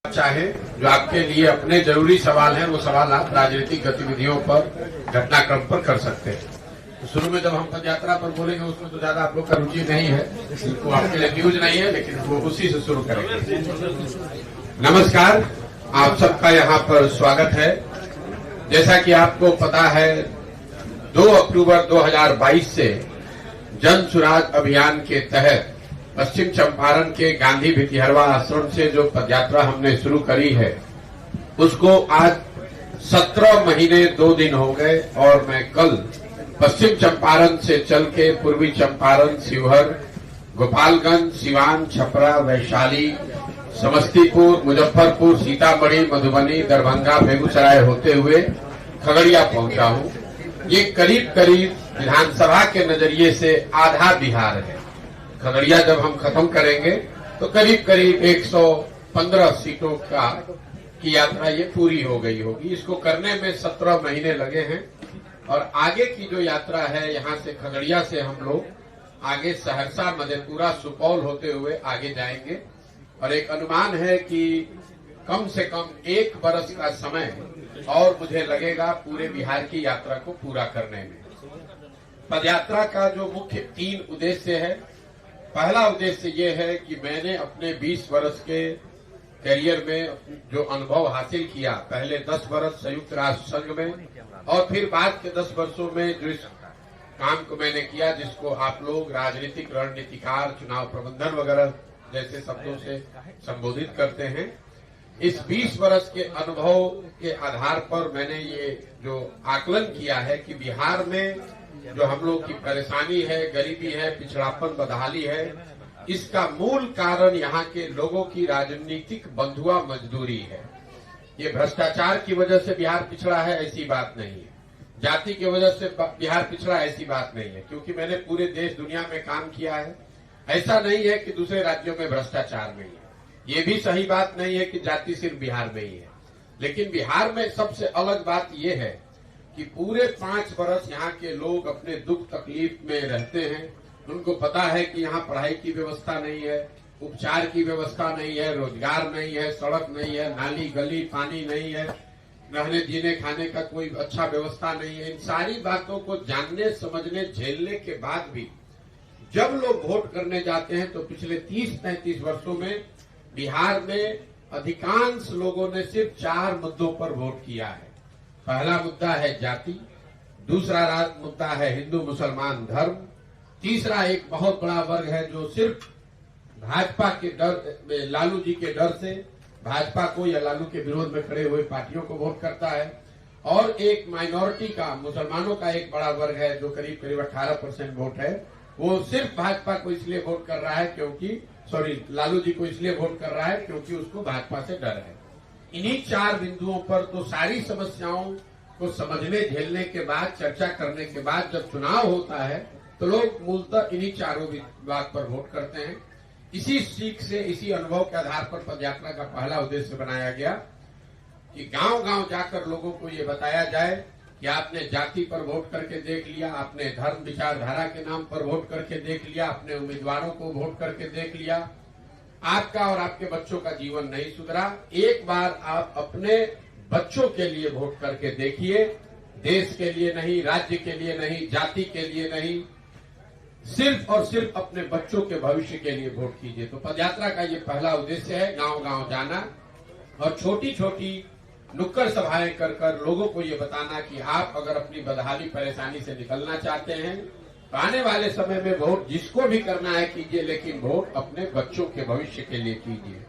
चाहे जो आपके लिए अपने जरूरी सवाल हैं, वो सवाल आप राजनीतिक गतिविधियों पर, घटनाक्रम पर कर सकते हैं। तो शुरू में जब हम पद यात्रा पर बोलेंगे उसमें तो ज्यादा आप लोग का रुचि नहीं है, वो आपके लिए न्यूज नहीं है, लेकिन वो उसी से शुरू करेंगे। नमस्कार, आप सबका यहाँ पर स्वागत है। जैसा कि आपको पता है, 2 अक्टूबर 2022 से जन सुराज अभियान के तहत पश्चिम चंपारण के गांधी भितिहरवा आश्रम से जो पदयात्रा हमने शुरू करी है, उसको आज 17 महीने 2 दिन हो गए और मैं कल पश्चिम चंपारण से चल के पूर्वी चंपारण, शिवहर, गोपालगंज, सिवान, छपरा, वैशाली, समस्तीपुर, मुजफ्फरपुर, सीतामढ़ी, मधुबनी, दरभंगा, बेगूसराय होते हुए खगड़िया पहुंचा हूं। ये करीब करीब विधानसभा के नजरिए से आधा बिहार है। खगड़िया जब हम खत्म करेंगे तो करीब करीब 115 सीटों की यात्रा ये पूरी हो गई होगी। इसको करने में 17 महीने लगे हैं और आगे की जो यात्रा है, यहाँ से खगड़िया से हम लोग आगे सहरसा, मधेपुरा, सुपौल होते हुए आगे जाएंगे और एक अनुमान है कि कम से कम 1 बरस का समय और मुझे लगेगा पूरे बिहार की यात्रा को पूरा करने में। पदयात्रा का जो मुख्य 3 उद्देश्य है, पहला उद्देश्य ये है कि मैंने अपने 20 वर्ष के करियर में जो अनुभव हासिल किया, पहले 10 वर्ष संयुक्त राष्ट्र संघ में और फिर बाद के 10 वर्षों में जो इस काम को मैंने किया, जिसको आप लोग राजनीतिक रणनीतिकार, चुनाव प्रबंधन वगैरह जैसे शब्दों से संबोधित करते हैं, इस 20 वर्ष के अनुभव के आधार पर मैंने ये जो आकलन किया है कि बिहार में जो हम लोग की परेशानी है, गरीबी है, पिछड़ापन, बदहाली है, इसका मूल कारण यहाँ के लोगों की राजनीतिक बंधुआ मजदूरी है। ये भ्रष्टाचार की वजह से बिहार पिछड़ा है, ऐसी बात नहीं है। जाति की वजह से बिहार पिछड़ा, ऐसी बात नहीं है। क्योंकि मैंने पूरे देश दुनिया में काम किया है। ऐसा नहीं है कि दूसरे राज्यों में भ्रष्टाचार नहीं है। ये भी सही बात नहीं है कि जाति सिर्फ बिहार में ही है। लेकिन बिहार में सबसे अलग बात यह है कि पूरे 5 वर्ष यहाँ के लोग अपने दुख तकलीफ में रहते हैं। उनको पता है कि यहाँ पढ़ाई की व्यवस्था नहीं है, उपचार की व्यवस्था नहीं है, रोजगार नहीं है, सड़क नहीं है, नाली गली पानी नहीं है, रहने जीने खाने का कोई अच्छा व्यवस्था नहीं है। इन सारी बातों को जानने, समझने, झेलने के बाद भी जब लोग वोट करने जाते हैं तो पिछले 30-35 वर्षों में बिहार में अधिकांश लोगों ने सिर्फ 4 मुद्दों पर वोट किया है। पहला मुद्दा है जाति, दूसरा मुद्दा है हिंदू मुसलमान धर्म, तीसरा एक बहुत बड़ा वर्ग है जो सिर्फ भाजपा के डर, लालू जी के डर से भाजपा को या लालू के विरोध में खड़े हुए पार्टियों को वोट करता है, और एक माइनॉरिटी का, मुसलमानों का एक बड़ा वर्ग है जो करीब करीब 18% वोट है, वो सिर्फ भाजपा को इसलिए वोट कर रहा है क्योंकि लालू जी को इसलिए वोट कर रहा है क्योंकि उसको भाजपा से डर है। इन्हीं 4 बिंदुओं पर तो सारी समस्याओं को समझने, झेलने के बाद, चर्चा करने के बाद जब चुनाव होता है तो लोग मूलतः इन्हीं 4 बात पर वोट करते हैं। इसी सीख से, इसी अनुभव के आधार पर पदयात्रा का पहला उद्देश्य बनाया गया कि गांव-गांव जाकर लोगों को ये बताया जाए कि आपने जाति पर वोट करके देख लिया, आपने धर्म विचारधारा के नाम पर वोट करके देख लिया, अपने उम्मीदवारों को वोट करके देख लिया, आपका और आपके बच्चों का जीवन नहीं सुधरा। एक बार आप अपने बच्चों के लिए वोट करके देखिए, देश के लिए नहीं, राज्य के लिए नहीं, जाति के लिए नहीं, सिर्फ और सिर्फ अपने बच्चों के भविष्य के लिए वोट कीजिए। तो पदयात्रा का ये पहला उद्देश्य है, गांव-गांव जाना और छोटी छोटी नुक्कड़ सभाएं कर कर लोगों को ये बताना कि आप अगर अपनी बदहाली परेशानी से निकलना चाहते हैं तो आने वाले समय में वोट जिसको भी करना है कीजिए, लेकिन वोट अपने बच्चों के भविष्य के लिए कीजिए।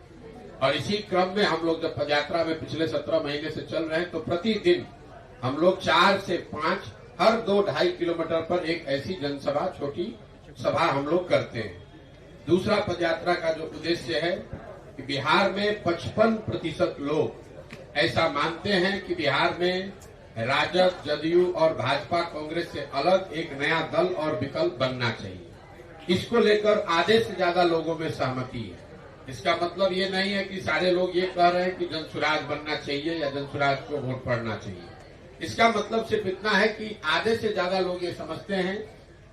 और इसी क्रम में हम लोग जब पदयात्रा में पिछले 17 महीने से चल रहे हैं तो प्रतिदिन हम लोग 4 से 5 हर 2-2.5 किलोमीटर पर एक ऐसी जनसभा, छोटी सभा हम लोग करते हैं। दूसरा पदयात्रा का जो उद्देश्य है कि बिहार में 55% लोग ऐसा मानते हैं कि बिहार में राजद, जदयू और भाजपा कांग्रेस से अलग एक नया दल और विकल्प बनना चाहिए। इसको लेकर आधे से ज्यादा लोगों में सहमति है। इसका मतलब ये नहीं है कि सारे लोग ये कह रहे हैं कि जनसुराज बनना चाहिए या जनसुराज को वोट पड़ना चाहिए। इसका मतलब सिर्फ इतना है कि आधे से ज्यादा लोग ये समझते हैं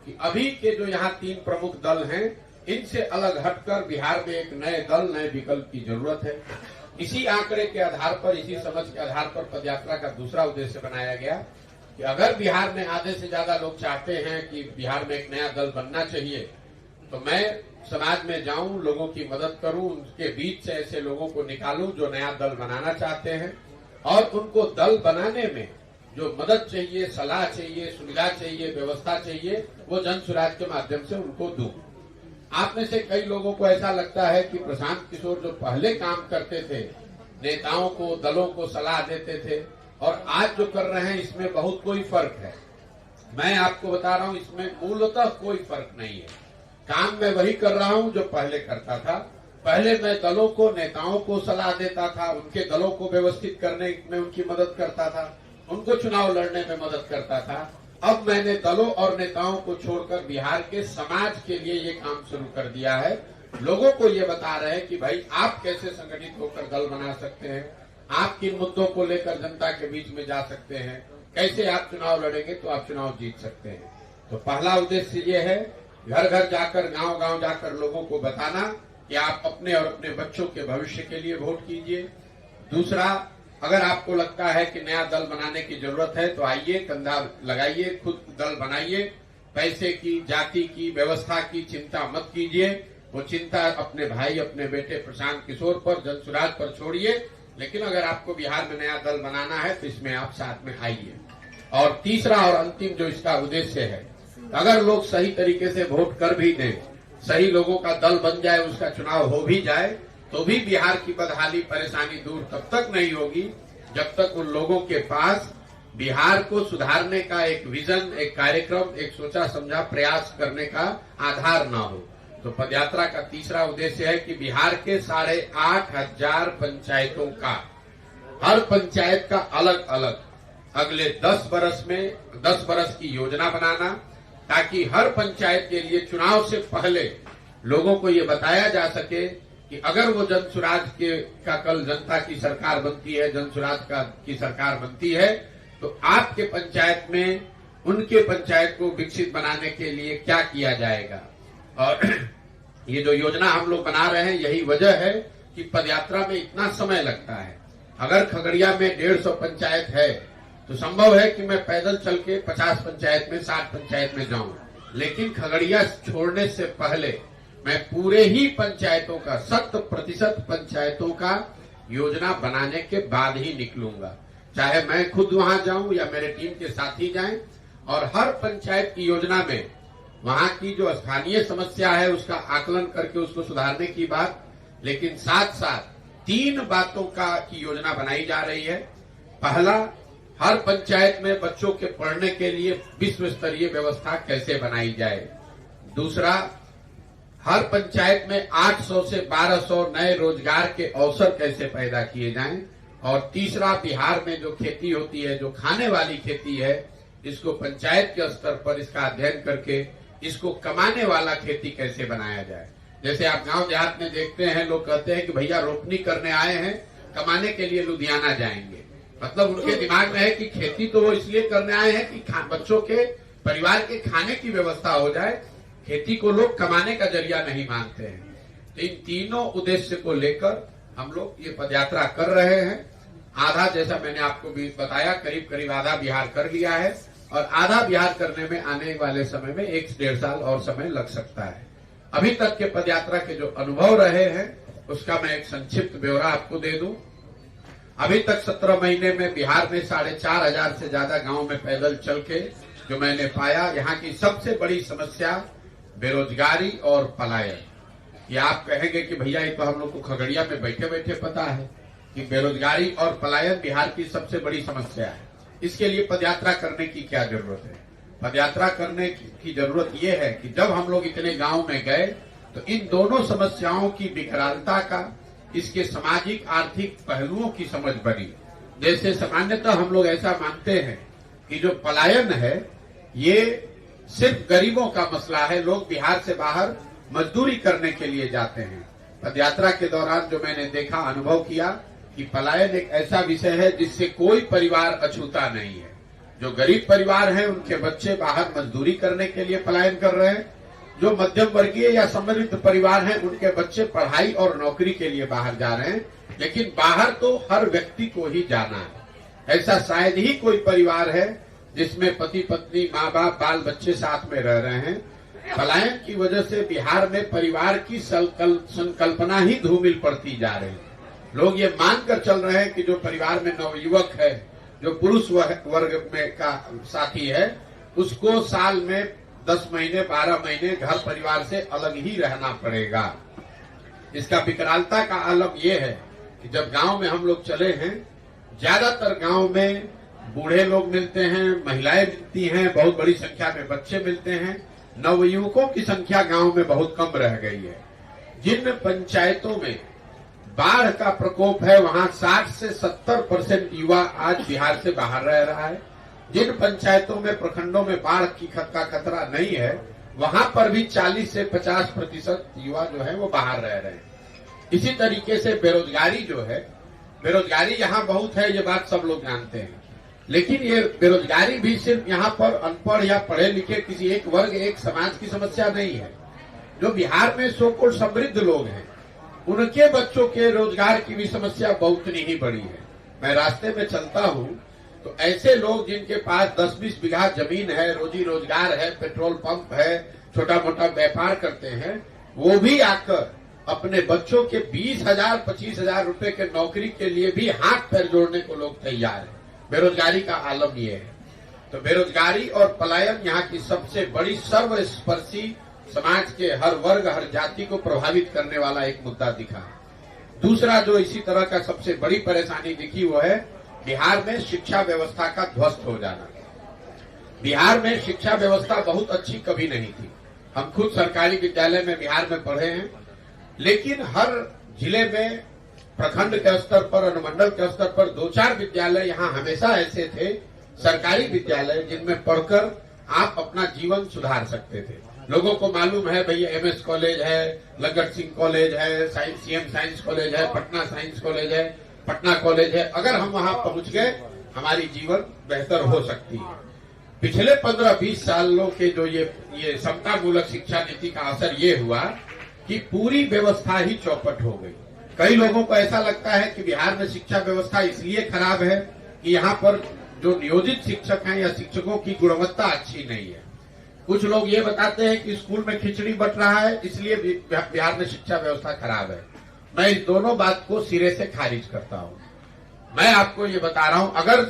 कि अभी के जो यहाँ 3 प्रमुख दल हैं, इनसे अलग हटकर बिहार में एक नए दल, नए विकल्प की जरूरत है। इसी आंकड़े के आधार पर, इसी समझ के आधार पर पदयात्रा का दूसरा उद्देश्य बनाया गया कि अगर बिहार में आधे से ज्यादा लोग चाहते हैं कि बिहार में एक नया दल बनना चाहिए, तो मैं समाज में जाऊं, लोगों की मदद करूं, उनके बीच से ऐसे लोगों को निकालूं जो नया दल बनाना चाहते हैं, और उनको दल बनाने में जो मदद चाहिए, सलाह चाहिए, सुविधा चाहिए, व्यवस्था चाहिए, वो जन सुराज के माध्यम से उनको दूं। आप में से कई लोगों को ऐसा लगता है कि प्रशांत किशोर जो पहले काम करते थे, नेताओं को, दलों को सलाह देते थे, और आज जो कर रहे हैं इसमें बहुत कोई फर्क है। मैं आपको बता रहा हूं, इसमें मूलतः कोई फर्क नहीं है। काम मैं वही कर रहा हूं जो पहले करता था। पहले मैं दलों को, नेताओं को सलाह देता था, उनके दलों को व्यवस्थित करने में उनकी मदद करता था, उनको चुनाव लड़ने में मदद करता था। अब मैंने दलों और नेताओं को छोड़कर बिहार के समाज के लिए ये काम शुरू कर दिया है। लोगों को ये बता रहे हैं कि भाई आप कैसे संगठित होकर दल बना सकते हैं, आप किन मुद्दों को लेकर जनता के बीच में जा सकते हैं, कैसे आप चुनाव लड़ेंगे तो आप चुनाव जीत सकते हैं। तो पहला उद्देश्य ये है, घर घर जाकर, गांव गांव जाकर लोगों को बताना कि आप अपने और अपने बच्चों के भविष्य के लिए वोट कीजिए। दूसरा, अगर आपको लगता है कि नया दल बनाने की जरूरत है तो आइए, कंधा लगाइए, खुद दल बनाइए। पैसे की, जाति की, व्यवस्था की चिंता मत कीजिए। वो चिंता अपने भाई, अपने बेटे प्रशांत किशोर पर, जन सुराज पर छोड़िए। लेकिन अगर आपको बिहार में नया दल बनाना है तो इसमें आप साथ में आइए। और तीसरा और अंतिम जो इसका उद्देश्य है, अगर लोग सही तरीके से वोट कर भी दें, सही लोगों का दल बन जाए, उसका चुनाव हो भी जाए, तो भी बिहार की बदहाली, परेशानी दूर तब तक नहीं होगी जब तक उन लोगों के पास बिहार को सुधारने का एक विजन, एक कार्यक्रम, एक सोचा समझा प्रयास करने का आधार ना हो। तो पदयात्रा का तीसरा उद्देश्य है कि बिहार के 8,500 पंचायतों का, हर पंचायत का अलग अलग अगले 10 बरस में 10 बरस की योजना बनाना, ताकि हर पंचायत के लिए चुनाव से पहले लोगों को ये बताया जा सके कि अगर वो जन सुराज का कल जनता की सरकार बनती है, जन सुराज की सरकार बनती है, तो आपके पंचायत में उनके पंचायत को विकसित बनाने के लिए क्या किया जाएगा। और ये जो योजना हम लोग बना रहे हैं, यही वजह है कि पदयात्रा में इतना समय लगता है। अगर खगड़िया में 150 पंचायत है तो संभव है कि मैं पैदल चल के 50 पंचायत में, 60 पंचायत में जाऊं, लेकिन खगड़िया छोड़ने से पहले मैं पूरे ही पंचायतों का, 100% पंचायतों का योजना बनाने के बाद ही निकलूंगा। चाहे मैं खुद वहां जाऊं या मेरे टीम के साथी जाएं, और हर पंचायत की योजना में वहां की जो स्थानीय समस्या है उसका आकलन करके उसको सुधारने की बात, लेकिन साथ साथ 3 बातों की योजना बनाई जा रही है। पहला, हर पंचायत में बच्चों के पढ़ने के लिए विश्व स्तरीय व्यवस्था कैसे बनाई जाए। दूसरा, हर पंचायत में 800 से 1200 नए रोजगार के अवसर कैसे पैदा किए जाएं। और तीसरा, बिहार में जो खेती होती है, जो खाने वाली खेती है, इसको पंचायत के स्तर पर इसका अध्ययन करके इसको कमाने वाला खेती कैसे बनाया जाए। जैसे आप गांव देहात में देखते हैं, लोग कहते हैं कि भैया रोपनी करने आए हैं, कमाने के लिए लुधियाना जाएंगे। मतलब उनके दिमाग में है कि खेती तो वो इसलिए करने आए हैं कि बच्चों के, परिवार के खाने की व्यवस्था हो जाए, खेती को लोग कमाने का जरिया नहीं मानते हैं। तो इन तीनों उद्देश्य को लेकर हम लोग ये पदयात्रा कर रहे हैं। आधा, जैसा मैंने आपको भी बताया, करीब करीब आधा बिहार कर लिया है, और आधा बिहार करने में आने वाले समय में 1 से 1.5 साल और समय लग सकता है। अभी तक के पदयात्रा के जो अनुभव रहे हैं उसका मैं एक संक्षिप्त ब्यौरा आपको दे दूं। अभी तक 17 महीने में बिहार में 4,500 से ज्यादा गांव में पैदल चल के जो मैंने पाया, यहाँ की सबसे बड़ी समस्या बेरोजगारी और पलायन। ये आप कहेंगे कि भैया ये तो हम लोग को खगड़िया में बैठे बैठे पता है कि बेरोजगारी और पलायन बिहार की सबसे बड़ी समस्या है। इसके लिए पदयात्रा करने की क्या जरूरत है? पदयात्रा करने की जरूरत यह है कि जब हम लोग इतने गांव में गए तो इन दोनों समस्याओं की विकरालता का, इसके सामाजिक आर्थिक पहलुओं की समझ बनी। जैसे सामान्यतः हम लोग ऐसा मानते हैं कि जो पलायन है ये सिर्फ गरीबों का मसला है, लोग बिहार से बाहर मजदूरी करने के लिए जाते हैं। पदयात्रा के दौरान जो मैंने देखा, अनुभव किया कि पलायन एक ऐसा विषय है जिससे कोई परिवार अछूता नहीं है। जो गरीब परिवार हैं उनके बच्चे बाहर मजदूरी करने के लिए पलायन कर रहे हैं, जो मध्यम वर्गीय या समृद्ध परिवार हैं उनके बच्चे पढ़ाई और नौकरी के लिए बाहर जा रहे हैं। लेकिन बाहर तो हर व्यक्ति को ही जाना है। ऐसा शायद ही कोई परिवार है जिसमें पति पत्नी, माँ बाप, बाल बच्चे साथ में रह रहे हैं। पलायन की वजह से बिहार में परिवार की संकल्पना ही धूमिल पड़ती जा रही है। लोग ये मानकर चल रहे हैं कि जो परिवार में नवयुवक है, जो पुरुष वर्ग में का साथी है, उसको साल में 10 महीने 12 महीने घर परिवार से अलग ही रहना पड़ेगा। इसका विकरालता का आलम यह है कि जब गांव में हम लोग चले हैं, ज्यादातर गांव में बूढ़े लोग मिलते हैं, महिलाएं मिलती हैं, बहुत बड़ी संख्या में बच्चे मिलते हैं। नवयुवकों की संख्या गांव में बहुत कम रह गई है। जिन पंचायतों में बाढ़ का प्रकोप है, वहां 60 से 70% युवा आज बिहार से बाहर रह रहा है। जिन पंचायतों में, प्रखंडों में बाढ़ की का खतरा नहीं है, वहां पर भी 40 से 50% युवा जो है वो बाहर रह रहे हैं। इसी तरीके से बेरोजगारी जो है, बेरोजगारी यहाँ बहुत है, ये बात सब लोग जानते हैं। लेकिन ये बेरोजगारी भी सिर्फ यहाँ पर अनपढ़ या पढ़े लिखे किसी एक वर्ग, एक समाज की समस्या नहीं है। जो बिहार में सो-कॉल्ड समृद्ध लोग हैं, उनके बच्चों के रोजगार की भी समस्या बहुत ही बड़ी है। मैं रास्ते में चलता हूँ तो ऐसे लोग जिनके पास 10-20 बीघा जमीन है, रोजी रोजगार है, पेट्रोल पंप है, छोटा मोटा व्यापार करते हैं, वो भी आकर अपने बच्चों के 20,000 25,000 रुपए के नौकरी के लिए भी हाथ पैर जोड़ने को लोग तैयार हैं। बेरोजगारी का आलम ये है। तो बेरोजगारी और पलायन यहाँ की सबसे बड़ी सर्वस्पर्शी, समाज के हर वर्ग, हर जाति को प्रभावित करने वाला एक मुद्दा दिखा। दूसरा जो इसी तरह का सबसे बड़ी परेशानी दिखी वो है बिहार में शिक्षा व्यवस्था का ध्वस्त हो जाना। बिहार में शिक्षा व्यवस्था बहुत अच्छी कभी नहीं थी। हम खुद सरकारी विद्यालय में बिहार में पढ़े हैं, लेकिन हर जिले में, प्रखंड के स्तर पर, अनुमंडल के स्तर पर 2-4 विद्यालय यहाँ हमेशा ऐसे थे, सरकारी विद्यालय, जिनमें पढ़कर आप अपना जीवन सुधार सकते थे। लोगों को मालूम है भैया MS कॉलेज है, लंगट सिंह कॉलेज है, CM साइंस कॉलेज है, पटना साइंस कॉलेज है, पटना कॉलेज है। अगर हम वहां पहुंच गए, हमारी जीवन बेहतर हो सकती है। पिछले 15-20 सालों के जो ये समता मूलक शिक्षा नीति का असर ये हुआ कि पूरी व्यवस्था ही चौपट हो गई। कई लोगों को ऐसा लगता है कि बिहार में शिक्षा व्यवस्था इसलिए खराब है कि यहाँ पर जो नियोजित शिक्षक हैं या शिक्षकों की गुणवत्ता अच्छी नहीं है। कुछ लोग ये बताते हैं कि स्कूल में खिचड़ी बंट रहा है, इसलिए बिहार में शिक्षा व्यवस्था खराब है। मैं इस दोनों बात को सिरे से खारिज करता हूँ। मैं आपको ये बता रहा हूँ, अगर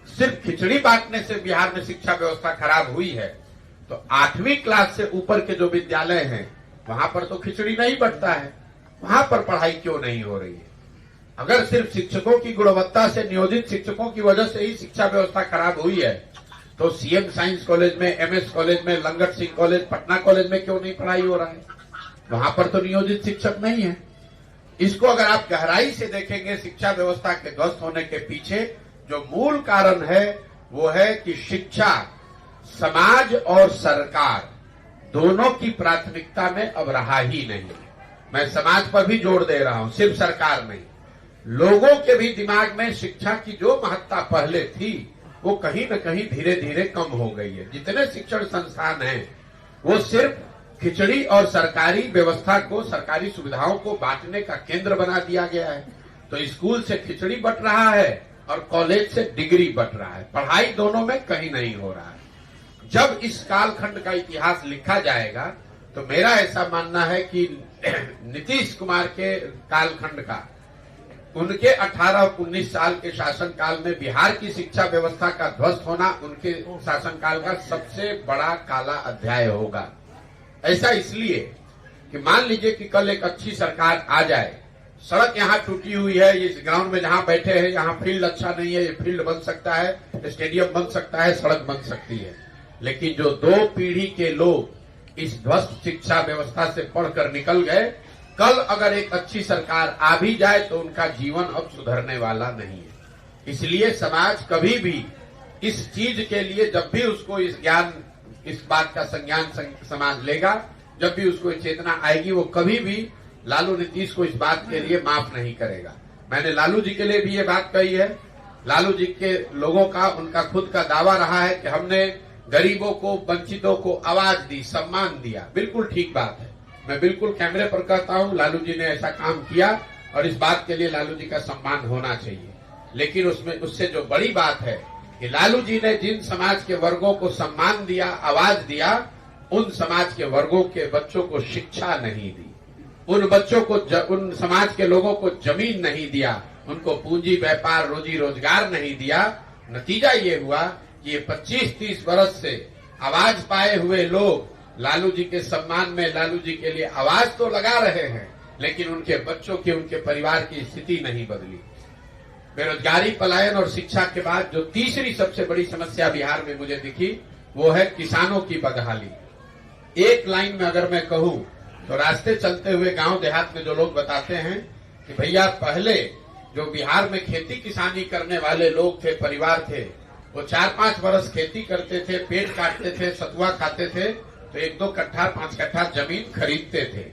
सिर्फ खिचड़ी बांटने से बिहार में शिक्षा व्यवस्था खराब हुई है, तो 8वीं क्लास से ऊपर के जो विद्यालय हैं, वहां पर तो खिचड़ी नहीं बंटता है। वहां पर पढ़ाई क्यों नहीं हो रही है? अगर सिर्फ शिक्षकों की गुणवत्ता से, नियोजित शिक्षकों की वजह से ही शिक्षा व्यवस्था खराब हुई है, तो CM साइंस कॉलेज में, MS कॉलेज में, लंगट सिंह कॉलेज, पटना कॉलेज में क्यों नहीं पढ़ाई हो रहा है? वहां पर तो नियोजित शिक्षक नहीं है। इसको अगर आप गहराई से देखेंगे, शिक्षा व्यवस्था के ध्वस्त होने के पीछे जो मूल कारण है वो है कि शिक्षा समाज और सरकार दोनों की प्राथमिकता में अब रहा ही नहीं। मैं समाज पर भी जोर दे रहा हूं, सिर्फ सरकार नहीं। लोगों के भी दिमाग में शिक्षा की जो महत्ता पहले थी, वो कहीं न कहीं धीरे धीरे कम हो गई है। जितने शिक्षण संस्थान हैं, वो सिर्फ खिचड़ी और सरकारी व्यवस्था को, सरकारी सुविधाओं को बांटने का केंद्र बना दिया गया है। तो स्कूल से खिचड़ी बंट रहा है और कॉलेज से डिग्री बंट रहा है। पढ़ाई दोनों में कहीं नहीं हो रहा है। जब इस कालखंड का इतिहास लिखा जाएगा, तो मेरा ऐसा मानना है कि नीतीश कुमार के कालखंड का, उनके 18-19 साल के शासनकाल में बिहार की शिक्षा व्यवस्था का ध्वस्त होना उनके शासनकाल का सबसे बड़ा काला अध्याय होगा। ऐसा इसलिए कि मान लीजिए कि कल एक अच्छी सरकार आ जाए, सड़क यहाँ टूटी हुई है, इस ग्राउंड में जहाँ बैठे हैं यहाँ फील्ड अच्छा नहीं है, ये फील्ड बन सकता है, स्टेडियम बन सकता है, सड़क बन सकती है। लेकिन जो 2 पीढ़ी के लोग इस ध्वस्त शिक्षा व्यवस्था से पढ़कर निकल गए, कल अगर एक अच्छी सरकार आ भी जाए तो उनका जीवन अब सुधरने वाला नहीं है। इसलिए समाज कभी भी इस चीज के लिए, जब भी उसको इस बात का संज्ञान समाज लेगा, जब भी उसको चेतना आएगी, वो कभी भी लालू नीतीश को इस बात के लिए माफ नहीं करेगा। मैंने लालू जी के लिए भी ये बात कही है। लालू जी के लोगों का, उनका खुद का दावा रहा है कि हमने गरीबों को, वंचितों को आवाज दी, सम्मान दिया। बिल्कुल ठीक बात है। मैं बिल्कुल कैमरे पर कहता हूं, लालू जी ने ऐसा काम किया और इस बात के लिए लालू जी का सम्मान होना चाहिए। लेकिन उसमें उससे जो बड़ी बात है कि लालू जी ने जिन समाज के वर्गों को सम्मान दिया, आवाज दिया, उन समाज के वर्गों के बच्चों को शिक्षा नहीं दी, उन बच्चों को उन समाज के लोगों को जमीन नहीं दिया, उनको पूंजी, व्यापार, रोजी रोजगार नहीं दिया। नतीजा ये हुआ कि ये 25-30 वर्ष से आवाज पाए हुए लोग लालू जी के सम्मान में, लालू जी के लिए आवाज तो लगा रहे हैं, लेकिन उनके बच्चों की, उनके परिवार की स्थिति नहीं बदली। बेरोजगारी, पलायन और शिक्षा के बाद जो तीसरी सबसे बड़ी समस्या बिहार में मुझे दिखी, वो है किसानों की बदहाली। एक लाइन में अगर मैं कहूं तो रास्ते चलते हुए गांव देहात में जो लोग बताते हैं कि भैया पहले जो बिहार में खेती किसानी करने वाले लोग थे, परिवार थे, वो 4-5 वर्ष खेती करते थे, पेट काटते थे, सतुआ खाते थे, तो 1-2 कट्ठा 5 कट्ठा जमीन खरीदते थे।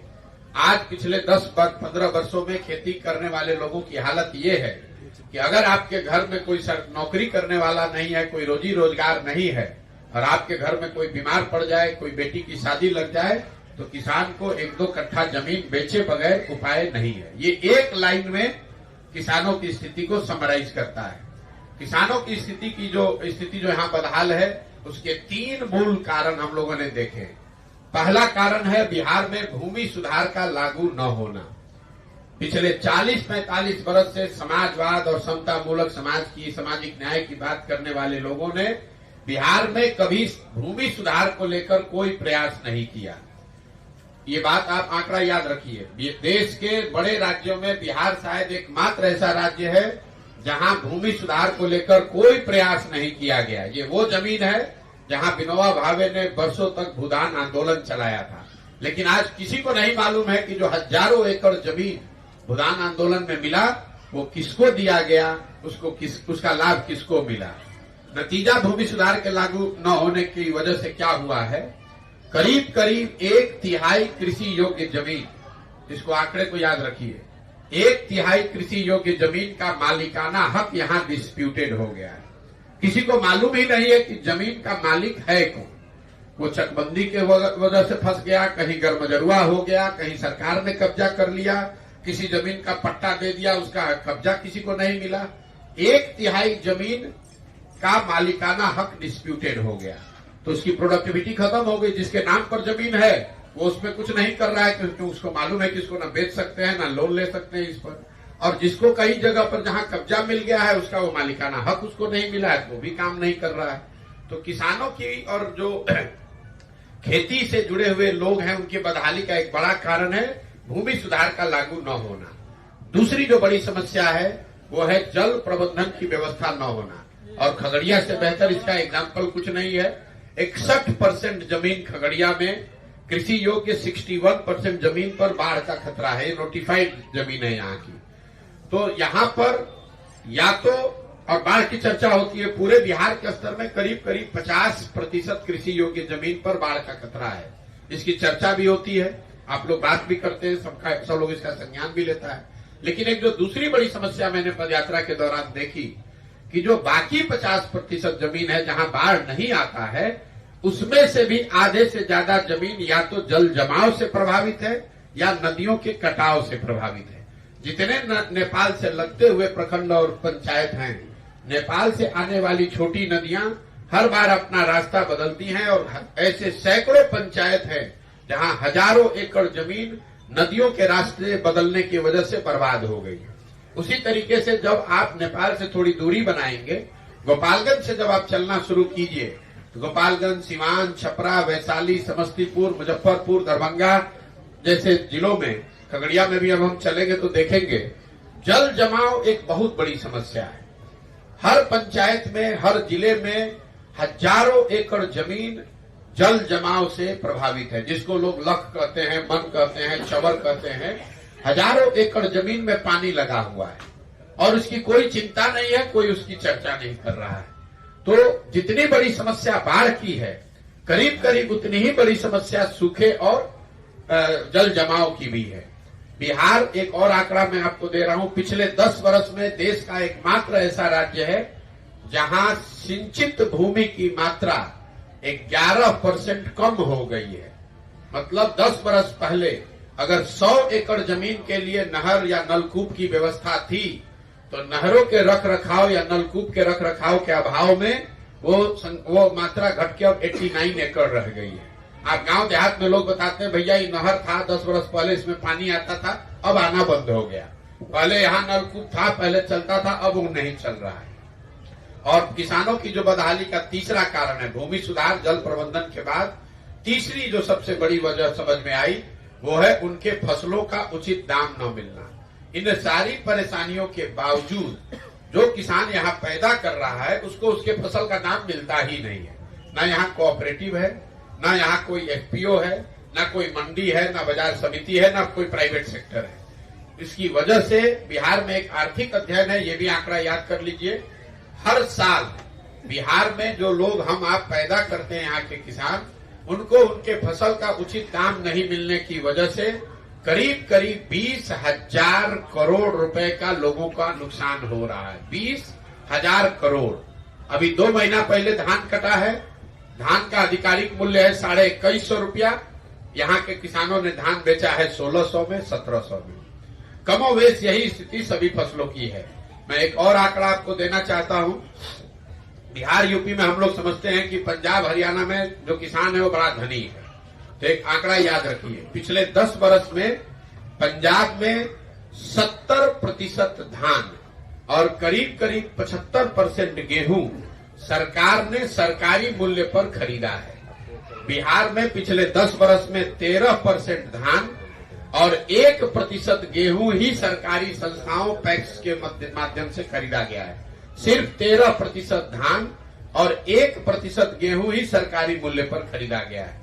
आज पिछले 10-15 वर्षों में खेती करने वाले लोगों की हालत ये है कि अगर आपके घर में कोई नौकरी करने वाला नहीं है, कोई रोजी रोजगार नहीं है, और आपके घर में कोई बीमार पड़ जाए, कोई बेटी की शादी लग जाए, तो किसान को 1-2 कट्ठा जमीन बेचे बगैर उपाय नहीं है। ये एक लाइन में किसानों की स्थिति को समराइज करता है। किसानों की स्थिति जो यहाँ बदहाल है, उसके 3 मूल कारण हम लोगों ने देखे। पहला कारण है बिहार में भूमि सुधार का लागू न होना। पिछले 40-45 वर्ष से समाजवाद और समतामूलक समाज की, सामाजिक न्याय की बात करने वाले लोगों ने बिहार में कभी भूमि सुधार को लेकर कोई प्रयास नहीं किया। ये बात आप आंकड़ा याद रखिए। देश के बड़े राज्यों में बिहार शायद एकमात्र ऐसा राज्य है जहां भूमि सुधार को लेकर कोई प्रयास नहीं किया गया। ये वो जमीन है जहां विनोबा भावे ने वर्षों तक भूदान आंदोलन चलाया था, लेकिन आज किसी को नहीं मालूम है कि जो हजारों एकड़ जमीन भूदान आंदोलन में मिला, वो किसको दिया गया, उसका लाभ किसको मिला। नतीजा भूमि सुधार के लागू न होने की वजह से क्या हुआ है, करीब करीब 1/3 कृषि योग्य जमीन, इसको आंकड़े को याद रखिए, 1/3 कृषि योग्य जमीन का मालिकाना हक यहाँ डिस्प्यूटेड हो गया है। किसी को मालूम ही नहीं है कि जमीन का मालिक है कौन। वो चकबंदी के वजह से फंस गया, कहीं गर्मजरुआ हो गया, कहीं सरकार ने कब्जा कर लिया, किसी जमीन का पट्टा दे दिया, उसका कब्जा किसी को नहीं मिला। 1/3 जमीन का मालिकाना हक डिस्प्यूटेड हो गया, तो उसकी प्रोडक्टिविटी खत्म हो गई। जिसके नाम पर जमीन है वो उसमें कुछ नहीं कर रहा है, क्योंकि उसको मालूम है कि इसको ना बेच सकते हैं, ना लोन ले सकते हैं इस पर। और जिसको कई जगह पर जहां कब्जा मिल गया है, उसका वो मालिकाना हक उसको नहीं मिला है, तो वो भी काम नहीं कर रहा है। तो किसानों की और जो खेती से जुड़े हुए लोग हैं, उनकी बदहाली का एक बड़ा कारण है भूमि सुधार का लागू न होना। दूसरी जो बड़ी समस्या है वो है जल प्रबंधन की व्यवस्था न होना, और खगड़िया से बेहतर इसका एग्जाम्पल कुछ नहीं है। 61% जमीन खगड़िया में कृषि योग्य, 61% जमीन पर बाढ़ का खतरा है। नोटिफाइड जमीन है यहाँ की। तो यहाँ पर या तो, और बाढ़ की चर्चा होती है, पूरे बिहार के स्तर में करीब करीब 50% कृषि योग्य जमीन पर बाढ़ का खतरा है। इसकी चर्चा भी होती है, आप लोग बात भी करते हैं, सब लोग इसका संज्ञान भी लेता है। लेकिन एक जो दूसरी बड़ी समस्या मैंने पदयात्रा के दौरान देखी कि जो बाकी 50% जमीन है जहां बाढ़ नहीं आता है, उसमें से भी आधे से ज्यादा जमीन या तो जल जमाव से प्रभावित है या नदियों के कटाव से प्रभावित है। जितने नेपाल से लगते हुए प्रखंड और पंचायत हैं, नेपाल से आने वाली छोटी नदियां हर बार अपना रास्ता बदलती हैं, और ऐसे सैकड़ों पंचायत हैं जहां हजारों एकड़ जमीन नदियों के रास्ते बदलने की वजह से बर्बाद हो गई है। उसी तरीके से जब आप नेपाल से थोड़ी दूरी बनाएंगे, गोपालगंज से जब आप चलना शुरू कीजिए, तो गोपालगंज, सिवान, छपरा, वैशाली, समस्तीपुर, मुजफ्फरपुर, दरभंगा जैसे जिलों में, खगड़िया में भी अब हम चलेंगे तो देखेंगे जल जमाव एक बहुत बड़ी समस्या है। हर पंचायत में, हर जिले में हजारों एकड़ जमीन जल जमाव से प्रभावित है, जिसको लोग लख कहते हैं, मन कहते हैं, चवर कहते हैं। हजारों एकड़ जमीन में पानी लगा हुआ है और उसकी कोई चिंता नहीं है, कोई उसकी चर्चा नहीं कर रहा है। तो जितनी बड़ी समस्या बाढ़ की है, करीब करीब उतनी ही बड़ी समस्या सूखे और जल जमाव की भी है। बिहार, एक और आंकड़ा मैं आपको दे रहा हूं, पिछले 10 वर्ष में देश का एकमात्र ऐसा राज्य है जहां सिंचित भूमि की मात्रा 11% कम हो गई है। मतलब 10 वर्ष पहले अगर 100 एकड़ जमीन के लिए नहर या नलकूप की व्यवस्था थी तो नहरों के रख रखाव या नलकूप के रख रखाव के अभाव में वो मात्रा घट के अब 89 एकड़ रह गई है। आप गांव देहात में लोग बताते हैं भैया ये नहर था 10 वर्ष पहले इसमें पानी आता था, अब आना बंद हो गया। पहले यहाँ नलकूप था, पहले चलता था, अब वो नहीं चल रहा है। और किसानों की जो बदहाली का तीसरा कारण है भूमि सुधार जल प्रबंधन के बाद तीसरी जो सबसे बड़ी वजह समझ में आई वो है उनके फसलों का उचित दाम न मिलना। इन सारी परेशानियों के बावजूद जो किसान यहाँ पैदा कर रहा है उसको उसके फसल का दाम मिलता ही नहीं है। न यहाँ कोऑपरेटिव है, न यहाँ कोई एफपीओ है, न कोई मंडी है, न बाजार समिति है, न कोई प्राइवेट सेक्टर है। इसकी वजह से बिहार में एक आर्थिक अध्ययन है, ये भी आंकड़ा याद कर लीजिए, हर साल बिहार में जो लोग हम आप पैदा करते हैं यहाँ के किसान, उनको उनके फसल का उचित दाम नहीं मिलने की वजह से करीब करीब 20,000 करोड़ रुपए का लोगों का नुकसान हो रहा है। 20,000 करोड़। अभी 2 महीना पहले धान कटा है, धान का आधिकारिक मूल्य है 2150 रुपया। यहाँ के किसानों ने धान बेचा है 1600 में, 1700 में। कमोवेश यही स्थिति सभी फसलों की है। मैं एक और आंकड़ा आपको देना चाहता हूं। बिहार यूपी में हम लोग समझते हैं कि पंजाब हरियाणा में जो किसान है वो बड़ा धनी है, तो एक आंकड़ा याद रखिए, पिछले 10 वर्ष में पंजाब में 70% धान और करीब करीब 75% गेहूं सरकार ने सरकारी मूल्य पर खरीदा है। बिहार में पिछले 10 वर्ष में 13% धान और 1% गेहूं ही सरकारी संस्थाओं पैक्स के माध्यम से खरीदा गया है। सिर्फ 13% धान और 1% गेहूं ही सरकारी मूल्य पर खरीदा गया है।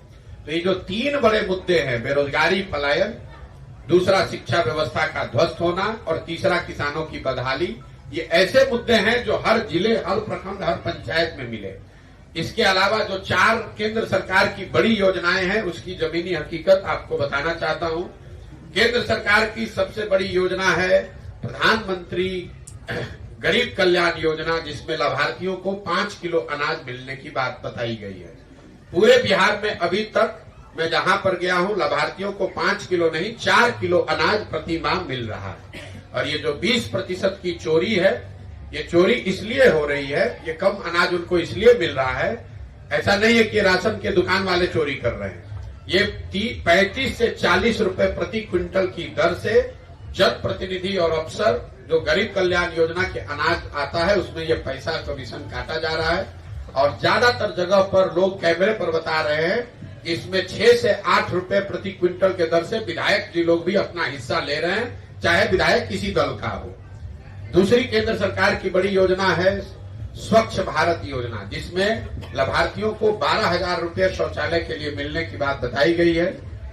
तो ये जो 3 बड़े मुद्दे हैं, बेरोजगारी, पलायन, दूसरा शिक्षा व्यवस्था का ध्वस्त होना और तीसरा किसानों की बदहाली, ये ऐसे मुद्दे हैं जो हर जिले, हर प्रखंड, हर पंचायत में मिले। इसके अलावा जो 4 केंद्र सरकार की बड़ी योजनाएं हैं उसकी जमीनी हकीकत आपको बताना चाहता हूं। केंद्र सरकार की सबसे बड़ी योजना है प्रधानमंत्री गरीब कल्याण योजना, जिसमें लाभार्थियों को 5 किलो अनाज मिलने की बात बताई गई है। पूरे बिहार में अभी तक मैं जहां पर गया हूं लाभार्थियों को 5 किलो नहीं 4 किलो अनाज प्रति माह मिल रहा है। और ये जो 20% की चोरी है, ये चोरी इसलिए हो रही है, ये कम अनाज उनको इसलिए मिल रहा है, ऐसा नहीं है कि राशन के दुकान वाले चोरी कर रहे हैं। ये 35 से 40 रुपए प्रति क्विंटल की दर से जनप्रतिनिधि और अफसर जो गरीब कल्याण योजना के अनाज आता है उसमें ये पैसा कमीशन काटा जा रहा है। और ज्यादातर जगह पर लोग कैमरे पर बता रहे हैं कि इसमें 6 से 8 रुपए प्रति क्विंटल के दर से विधायक जी लोग भी अपना हिस्सा ले रहे हैं, चाहे विधायक किसी दल का हो। दूसरी केंद्र सरकार की बड़ी योजना है स्वच्छ भारत योजना, जिसमें लाभार्थियों को 12,000 रुपये शौचालय के लिए मिलने की बात बताई गई है।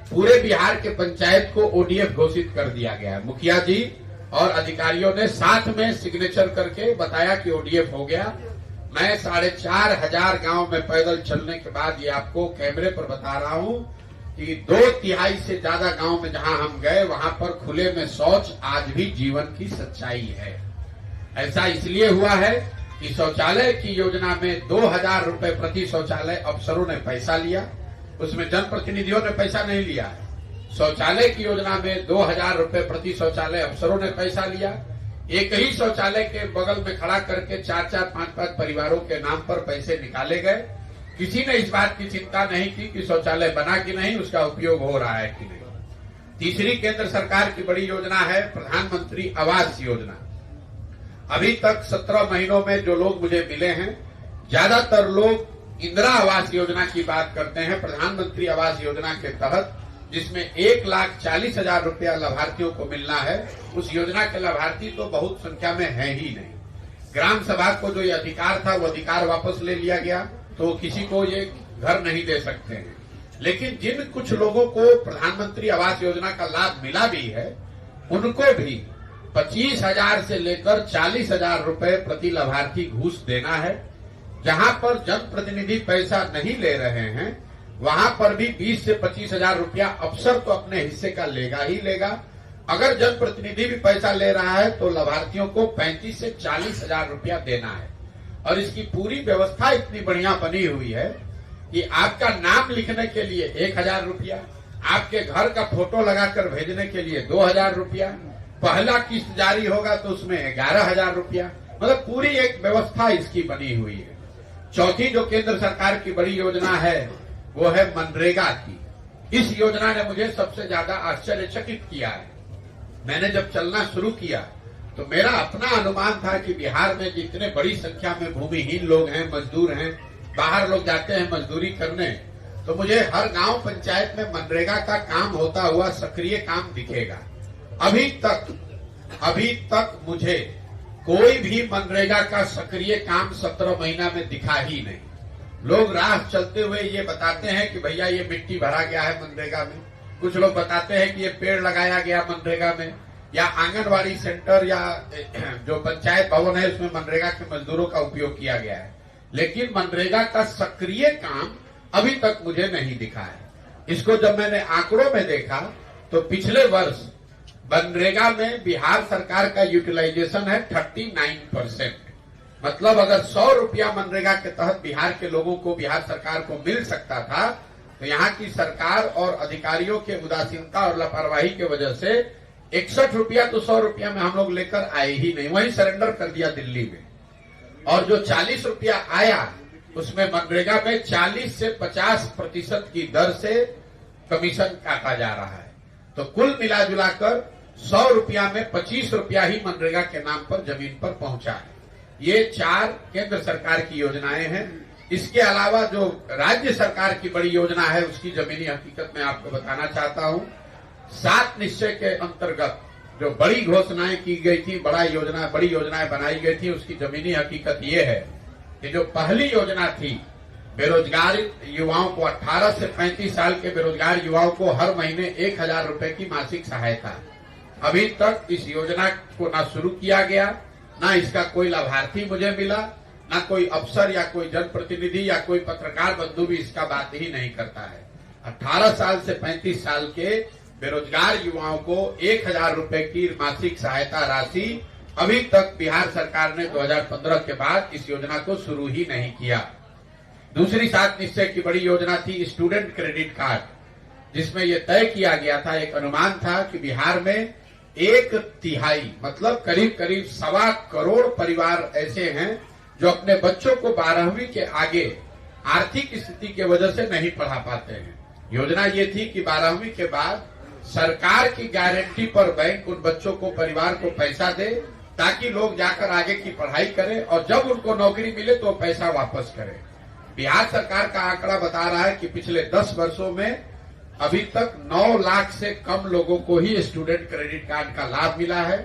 पूरे बिहार के पंचायत को ओडीएफ घोषित कर दिया गया है। मुखिया जी और अधिकारियों ने साथ में सिग्नेचर करके बताया कि ओडीएफ हो गया। मैं 4,500 गांव में पैदल चलने के बाद ये आपको कैमरे पर बता रहा हूं कि 2/3 से ज्यादा गांव में जहां हम गए वहां पर खुले में शौच आज भी जीवन की सच्चाई है। ऐसा इसलिए हुआ है कि शौचालय की योजना में 2,000 रुपए प्रति शौचालय अफसरों ने पैसा लिया, उसमें जनप्रतिनिधियों ने पैसा नहीं लिया है। शौचालय की योजना में 2,000 रुपए प्रति शौचालय अफसरों ने पैसा लिया। एक ही शौचालय के बगल में खड़ा करके 4-4, 5-5 परिवारों के नाम पर पैसे निकाले गए। किसी ने इस बात की चिंता नहीं की कि शौचालय बना कि नहीं, उसका उपयोग हो रहा है कि नहीं। तीसरी केंद्र सरकार की बड़ी योजना है प्रधानमंत्री आवास योजना। अभी तक 17 महीनों में जो लोग मुझे मिले हैं, ज्यादातर लोग इंदिरा आवास योजना की बात करते हैं। प्रधानमंत्री आवास योजना के तहत जिसमें 1,40,000 रुपया लाभार्थियों को मिलना है, उस योजना के लाभार्थी तो बहुत संख्या में है ही नहीं। ग्राम सभा को जो ये अधिकार था वो अधिकार वापस ले लिया गया, तो किसी को ये घर नहीं दे सकते हैं। लेकिन जिन कुछ लोगों को प्रधानमंत्री आवास योजना का लाभ मिला भी है, उनको भी 25,000 से लेकर 40,000 रुपए प्रति लाभार्थी घूस देना है। जहां पर जनप्रतिनिधि पैसा नहीं ले रहे हैं वहां पर भी 20 से 25,000 रुपया अफसर तो अपने हिस्से का लेगा ही लेगा। अगर जनप्रतिनिधि भी पैसा ले रहा है तो लाभार्थियों को 35 से 40,000 रुपया देना है। और इसकी पूरी व्यवस्था इतनी बढ़िया बनी हुई है कि आपका नाम लिखने के लिए 1,000 रुपया, आपके घर का फोटो लगाकर भेजने के लिए 2,000 रुपया, पहला किस्त जारी होगा तो उसमें 11,000 रुपया, मतलब पूरी एक व्यवस्था इसकी बनी हुई है। चौथी जो केंद्र सरकार की बड़ी योजना है वो है मनरेगा की। इस योजना ने मुझे सबसे ज्यादा आश्चर्यचकित किया है। मैंने जब चलना शुरू किया तो मेरा अपना अनुमान था कि बिहार में जितने बड़ी संख्या में भूमिहीन लोग हैं, मजदूर हैं, बाहर लोग जाते हैं मजदूरी करने, तो मुझे हर गांव पंचायत में मनरेगा का काम होता हुआ सक्रिय काम दिखेगा। अभी तक मुझे कोई भी मनरेगा का सक्रिय काम 17 महीना में दिखा ही नहीं। लोग राह चलते हुए ये बताते हैं कि भैया ये मिट्टी भरा गया है मनरेगा में, कुछ लोग बताते हैं कि ये पेड़ लगाया गया मनरेगा में, या आंगनवाड़ी सेंटर या जो पंचायत भवन है उसमें मनरेगा के मजदूरों का उपयोग किया गया है, लेकिन मनरेगा का सक्रिय काम अभी तक मुझे नहीं दिखा है। इसको जब मैंने आंकड़ों में देखा तो पिछले वर्ष मनरेगा में बिहार सरकार का यूटिलाइजेशन है 39%। मतलब अगर 100 रुपया मनरेगा के तहत बिहार के लोगों को, बिहार सरकार को मिल सकता था, तो यहाँ की सरकार और अधिकारियों के उदासीनता और लापरवाही की वजह से 61 रुपया तो 100 रुपया में हम लोग लेकर आए ही नहीं, वहीं सरेंडर कर दिया दिल्ली में। और जो 40 रुपया आया उसमें मनरेगा में 40 से 50% की दर से कमीशन काटा जा रहा है। तो कुल मिला जुलाकर 100 रुपया में 25 रुपया ही मनरेगा के नाम पर जमीन पर पहुंचा है। ये 4 केंद्र सरकार की योजनाएं हैं। इसके अलावा जो राज्य सरकार की बड़ी योजना है उसकी जमीनी हकीकत मैं आपको बताना चाहता हूं। 7 निश्चय के अंतर्गत जो बड़ी घोषणाएं की गई थी, बड़ी योजनाएं बनाई गई थी, उसकी जमीनी हकीकत ये है कि जो पहली योजना थी बेरोजगार युवाओं को, 18 से 35 साल के बेरोजगार युवाओं को हर महीने 1,000 रुपए की मासिक सहायता, अभी तक इस योजना को ना शुरू किया गया, ना इसका कोई लाभार्थी मुझे मिला, ना कोई अफसर या कोई जनप्रतिनिधि या कोई पत्रकार बंधु भी इसका बात ही नहीं करता है। 18 साल से 35 साल के बेरोजगार युवाओं को 1,000 रुपए की मासिक सहायता राशि अभी तक बिहार सरकार ने 2015 के बाद इस योजना को शुरू ही नहीं किया। दूसरी 7 निश्चय की बड़ी योजना थी स्टूडेंट क्रेडिट कार्ड, जिसमें यह तय किया गया था, एक अनुमान था कि बिहार में 1/3 मतलब करीब 1.25 करोड़ परिवार ऐसे हैं जो अपने बच्चों को 12वीं के आगे आर्थिक स्थिति की वजह से नहीं पढ़ा पाते हैं। योजना ये थी कि 12वीं के बाद सरकार की गारंटी पर बैंक उन बच्चों को, परिवार को पैसा दे ताकि लोग जाकर आगे की पढ़ाई करें और जब उनको नौकरी मिले तो पैसा वापस करें। बिहार सरकार का आंकड़ा बता रहा है कि पिछले 10 वर्षों में अभी तक 9 लाख से कम लोगों को ही स्टूडेंट क्रेडिट कार्ड का लाभ मिला है।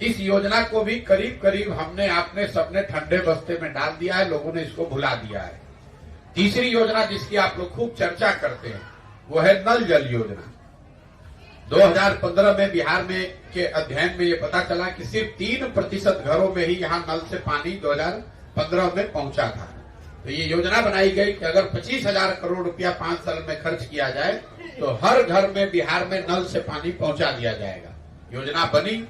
इस योजना को भी करीब हमने आपने सबने ठंडे बस्ते में डाल दिया है, लोगों ने इसको भुला दिया है। तीसरी योजना जिसकी आप लोग खूब चर्चा करते हैं वो है नल जल योजना। 2015 में बिहार में के अध्ययन में ये पता चला कि सिर्फ 3% घरों में ही यहाँ नल से पानी 2015 में पहुंचा था। तो ये योजना बनाई गई कि अगर 25,000 करोड़ रुपया 5 साल में खर्च किया जाए तो हर घर में बिहार में नल से पानी पहुंचा दिया जाएगा। योजना बनी,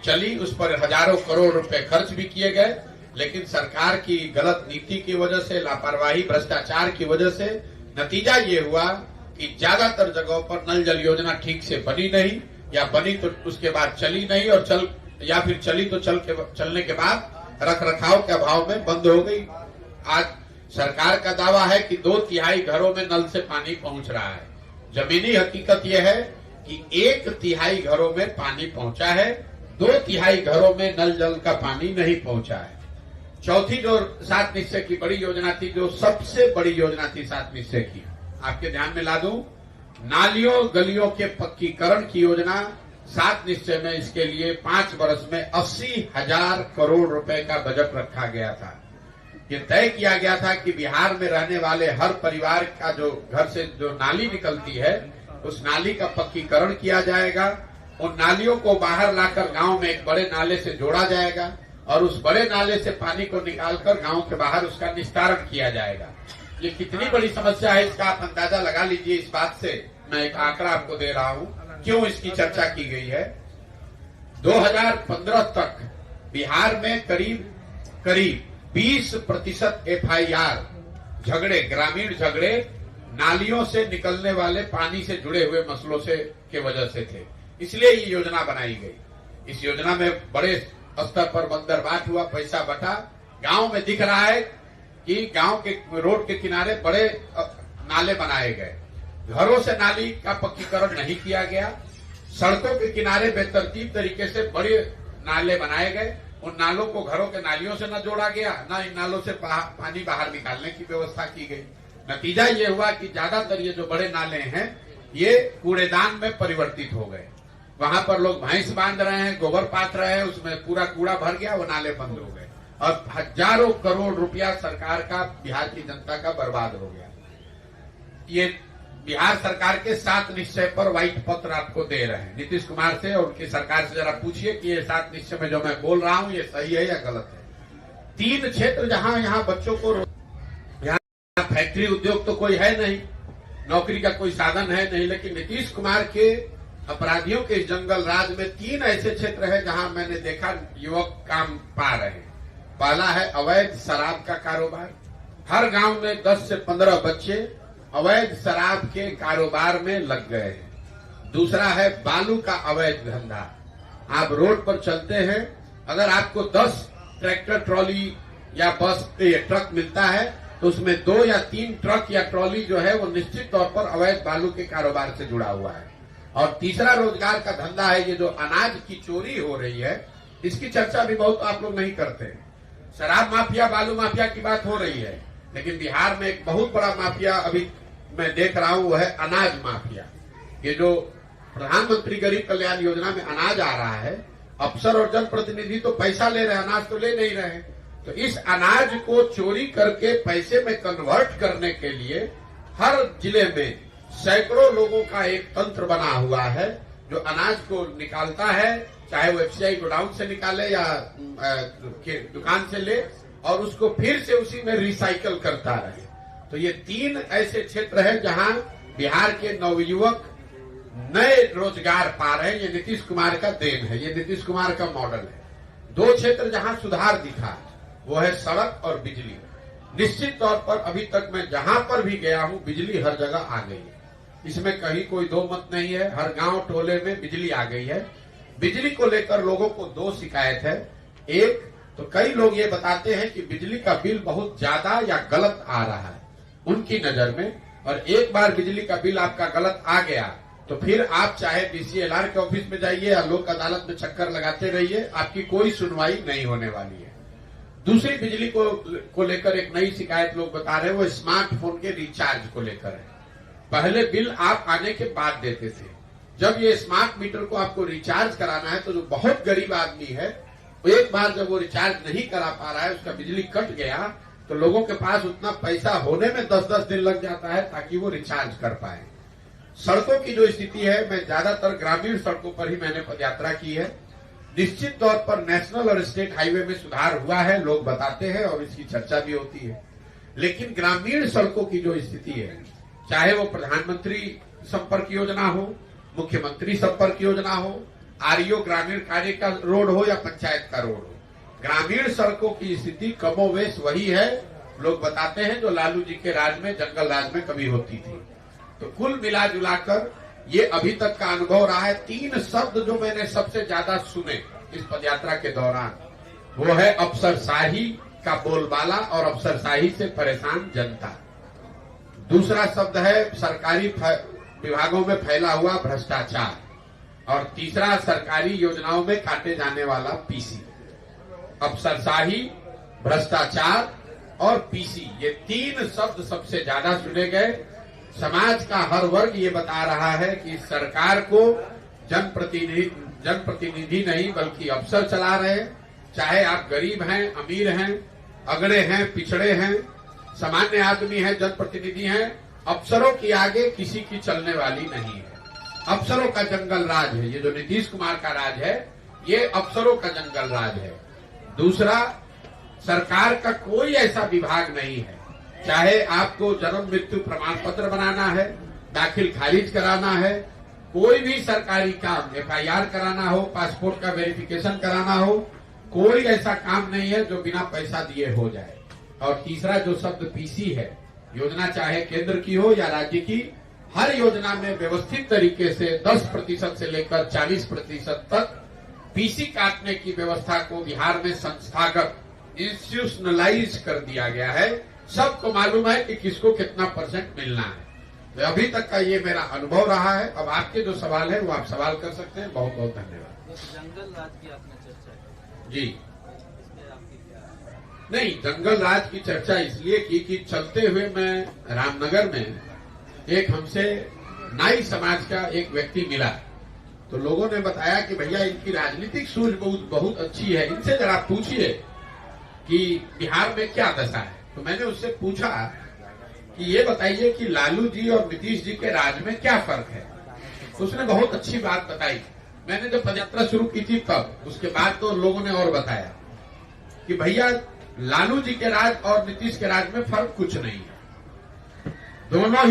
चली, उस पर हजारों करोड़ रुपए खर्च भी किए गए, लेकिन सरकार की गलत नीति की वजह से, लापरवाही, भ्रष्टाचार की वजह से नतीजा ये हुआ कि ज्यादातर जगहों पर नल जल योजना ठीक से बनी नहीं, या बनी तो उसके बाद चली नहीं, और फिर चली तो चलने के बाद रखरखाव के अभाव में बंद हो गई। आज सरकार का दावा है कि 2/3 घरों में नल से पानी पहुंच रहा है। जमीनी हकीकत यह है कि 1/3 घरों में पानी पहुंचा है, 2/3 घरों में नल जल का पानी नहीं पहुंचा है। चौथी जो 7 निश्चय की बड़ी योजना थी, जो सबसे बड़ी योजना थी 7 निश्चय की, आपके ध्यान में ला दूं, नालियों गलियों के पक्कीकरण की योजना। 7 निश्चय में इसके लिए 5 वर्ष में 80,000 करोड़ रुपए का बजट रखा गया था। ये तय किया गया था कि बिहार में रहने वाले हर परिवार का जो घर से जो नाली निकलती है उस नाली का पक्कीकरण किया जाएगा। उन नालियों को बाहर लाकर गांव में एक बड़े नाले से जोड़ा जाएगा और उस बड़े नाले से पानी को निकालकर गांव के बाहर उसका निस्तारण किया जाएगा। ये कितनी बड़ी समस्या है इसका आप अंदाजा लगा लीजिए। इस बात से मैं एक आंकड़ा आपको दे रहा हूं क्यों इसकी चर्चा की गई है। 2015 तक बिहार में करीब 20% FIR झगड़े, ग्रामीण झगड़े नालियों से निकलने वाले पानी से जुड़े हुए मसलों से के वजह से थे। इसलिए ये योजना बनाई गई। इस योजना में बड़े स्तर पर बंदरबाट हुआ, पैसा बटा। गांव में दिख रहा है कि गांव के रोड के किनारे बड़े नाले बनाए गए। घरों से नाली का पक्कीकरण नहीं किया गया। सड़कों के किनारे बेतरतीब तरीके से बड़े नाले बनाए गए। उन नालों को घरों के नालियों से न जोड़ा गया, न इन नालों से पानी बाहर निकालने की व्यवस्था की गई। नतीजा ये हुआ कि ज्यादातर ये जो बड़े नाले हैं ये कूड़ेदान में परिवर्तित हो गए। वहां पर लोग भैंस बांध रहे हैं, गोबर पाथ रहे हैं, उसमें पूरा कूड़ा भर गया, वो नाले बंद हो गए और हजारों करोड़ रुपया सरकार का, बिहार की जनता का बर्बाद हो गया। ये बिहार सरकार के 7 निश्चय पर व्हाइट पत्र आपको दे रहे हैं नीतीश कुमार से, और उनकी सरकार से जरा पूछिए कि ये 7 निश्चय में जो मैं बोल रहा हूं ये सही है या गलत है। 3 क्षेत्र जहां यहाँ बच्चों को, यहाँ फैक्ट्री उद्योग तो कोई है नहीं, नौकरी का कोई साधन है नहीं, लेकिन नीतीश कुमार के अपराधियों के इस जंगल राज में 3 ऐसे क्षेत्र है जहां मैंने देखा युवक काम पा रहे हैं। पहला है अवैध शराब का कारोबार। हर गांव में 10 से 15 बच्चे अवैध शराब के कारोबार में लग गए हैं। दूसरा है बालू का अवैध धंधा। आप रोड पर चलते हैं, अगर आपको 10 ट्रैक्टर ट्रॉली या बस ट्रक मिलता है तो उसमें 2 या 3 ट्रक या ट्रॉली जो है वो निश्चित तौर पर अवैध बालू के कारोबार से जुड़ा हुआ है। और तीसरा रोजगार का धंधा है ये जो अनाज की चोरी हो रही है, इसकी चर्चा भी बहुत आप लोग नहीं करते। शराब माफिया, बालू माफिया की बात हो रही है, लेकिन बिहार में एक बहुत बड़ा माफिया अभी मैं देख रहा हूं, वो है अनाज माफिया। ये जो प्रधानमंत्री गरीब कल्याण योजना में अनाज आ रहा है, अफसर और जनप्रतिनिधि तो पैसा ले रहे हैं, अनाज तो ले नहीं रहे। तो इस अनाज को चोरी करके पैसे में कन्वर्ट करने के लिए हर जिले में सैकड़ों लोगों का एक तंत्र बना हुआ है जो अनाज को निकालता है, चाहे वो एफसीआई गोडाउन से निकाले या दुकान से ले, और उसको फिर से उसी में रिसाइकल करता रहे। तो ये 3 ऐसे क्षेत्र हैं जहां बिहार के नवयुवक नए रोजगार पा रहे हैं। ये नीतीश कुमार का देन है, ये नीतीश कुमार का मॉडल है। 2 क्षेत्र जहां सुधार दिखा वो है सड़क और बिजली। निश्चित तौर पर अभी तक मैं जहां पर भी गया हूं बिजली हर जगह आ गई है, इसमें कहीं कोई 2 मत नहीं है। हर गांव टोले में बिजली आ गई है। बिजली को लेकर लोगों को 2 शिकायत है। एक तो कई लोग ये बताते हैं कि बिजली का बिल बहुत ज्यादा या गलत आ रहा है उनकी नजर में, और एक बार बिजली का बिल आपका गलत आ गया तो फिर आप चाहे डीसीएलआर के ऑफिस में जाइए या लोक अदालत में चक्कर लगाते रहिए, आपकी कोई सुनवाई नहीं होने वाली है। दूसरी बिजली को लेकर एक नई शिकायत लोग बता रहे हैं, वो स्मार्टफोन के रिचार्ज को लेकर है। पहले बिल आप आने के बाद देते थे, जब ये स्मार्ट मीटर को आपको रिचार्ज कराना है तो जो बहुत गरीब आदमी है वो एक बार जब वो रिचार्ज नहीं करा पा रहा है, उसका बिजली कट गया, तो लोगों के पास उतना पैसा होने में 10-10 दिन लग जाता है ताकि वो रिचार्ज कर पाए। सड़कों की जो स्थिति है, मैं ज्यादातर ग्रामीण सड़कों पर ही मैंने पदयात्रा की है। निश्चित तौर पर नेशनल और स्टेट हाईवे में सुधार हुआ है, लोग बताते हैं और इसकी चर्चा भी होती है, लेकिन ग्रामीण सड़कों की जो स्थिति है, चाहे वो प्रधानमंत्री संपर्क योजना हो, मुख्यमंत्री संपर्क योजना हो, आरईओ ग्रामीण कार्य का रोड हो या पंचायत का रोड हो, ग्रामीण सड़कों की स्थिति कमोवेश वही है। लोग बताते हैं जो लालू जी के राज में, जंगल राज में कभी होती थी। तो कुल मिला जुलाकर ये अभी तक का अनुभव रहा है। 3 शब्द जो मैंने सबसे ज्यादा सुने इस पदयात्रा के दौरान, वो है अफसरशाही का बोलबाला और अफसरशाही से परेशान जनता। दूसरा शब्द है सरकारी विभागों में फैला हुआ भ्रष्टाचार, और तीसरा सरकारी योजनाओं में काटे जाने वाला पीसी। अफसरशाही, भ्रष्टाचार और पीसी, ये 3 शब्द सबसे ज्यादा सुने गए। समाज का हर वर्ग ये बता रहा है कि सरकार को जनप्रतिनिधि नहीं बल्कि अफसर चला रहे हैं। चाहे आप गरीब हैं, अमीर हैं, अगड़े हैं, पिछड़े हैं, सामान्य आदमी हैं, जनप्रतिनिधि हैं, अफसरों की आगे किसी की चलने वाली नहीं है। अफसरों का जंगल राज है ये जो नीतीश कुमार का राज है, ये अफसरों का जंगल राज है। दूसरा, सरकार का कोई ऐसा विभाग नहीं है, चाहे आपको जन्म मृत्यु प्रमाण पत्र बनाना है, दाखिल खारिज कराना है, कोई भी सरकारी काम, एफआईआर कराना हो, पासपोर्ट का वेरिफिकेशन कराना हो, कोई ऐसा काम नहीं है जो बिना पैसा दिए हो जाए। और तीसरा जो शब्द पीसी है, योजना चाहे केंद्र की हो या राज्य की, हर योजना में व्यवस्थित तरीके से 10% से लेकर 40% तक पीसी काटने की व्यवस्था को बिहार में संस्थागत इंस्टीट्यूशनलाइज कर दिया गया है। सबको मालूम है कि किसको कितना परसेंट मिलना है। तो अभी तक का ये मेरा अनुभव रहा है। अब आपके जो सवाल है वो आप सवाल कर सकते हैं। बहुत बहुत धन्यवाद। जंगल राज की आपने चर्चा की जी, इसमें आपकी क्या? नहीं, जंगल राज की चर्चा इसलिए की कि चलते हुए मैं रामनगर में एक हमसे नाई समाज का एक व्यक्ति मिला, तो लोगों ने बताया कि भैया इनकी राजनीतिक सूझ बहुत अच्छी है, इनसे जरा पूछिए कि बिहार में क्या दशा है। तो मैंने उससे पूछा कि ये बताइए कि लालू जी और नीतीश जी के राज में क्या फर्क है। तो उसने बहुत अच्छी बात बताई। मैंने जब पदयात्रा शुरू की थी तब, उसके बाद तो लोगों ने और बताया कि भैया लालू जी के राज और नीतीश के राज में फर्क कुछ नहीं है। दोनों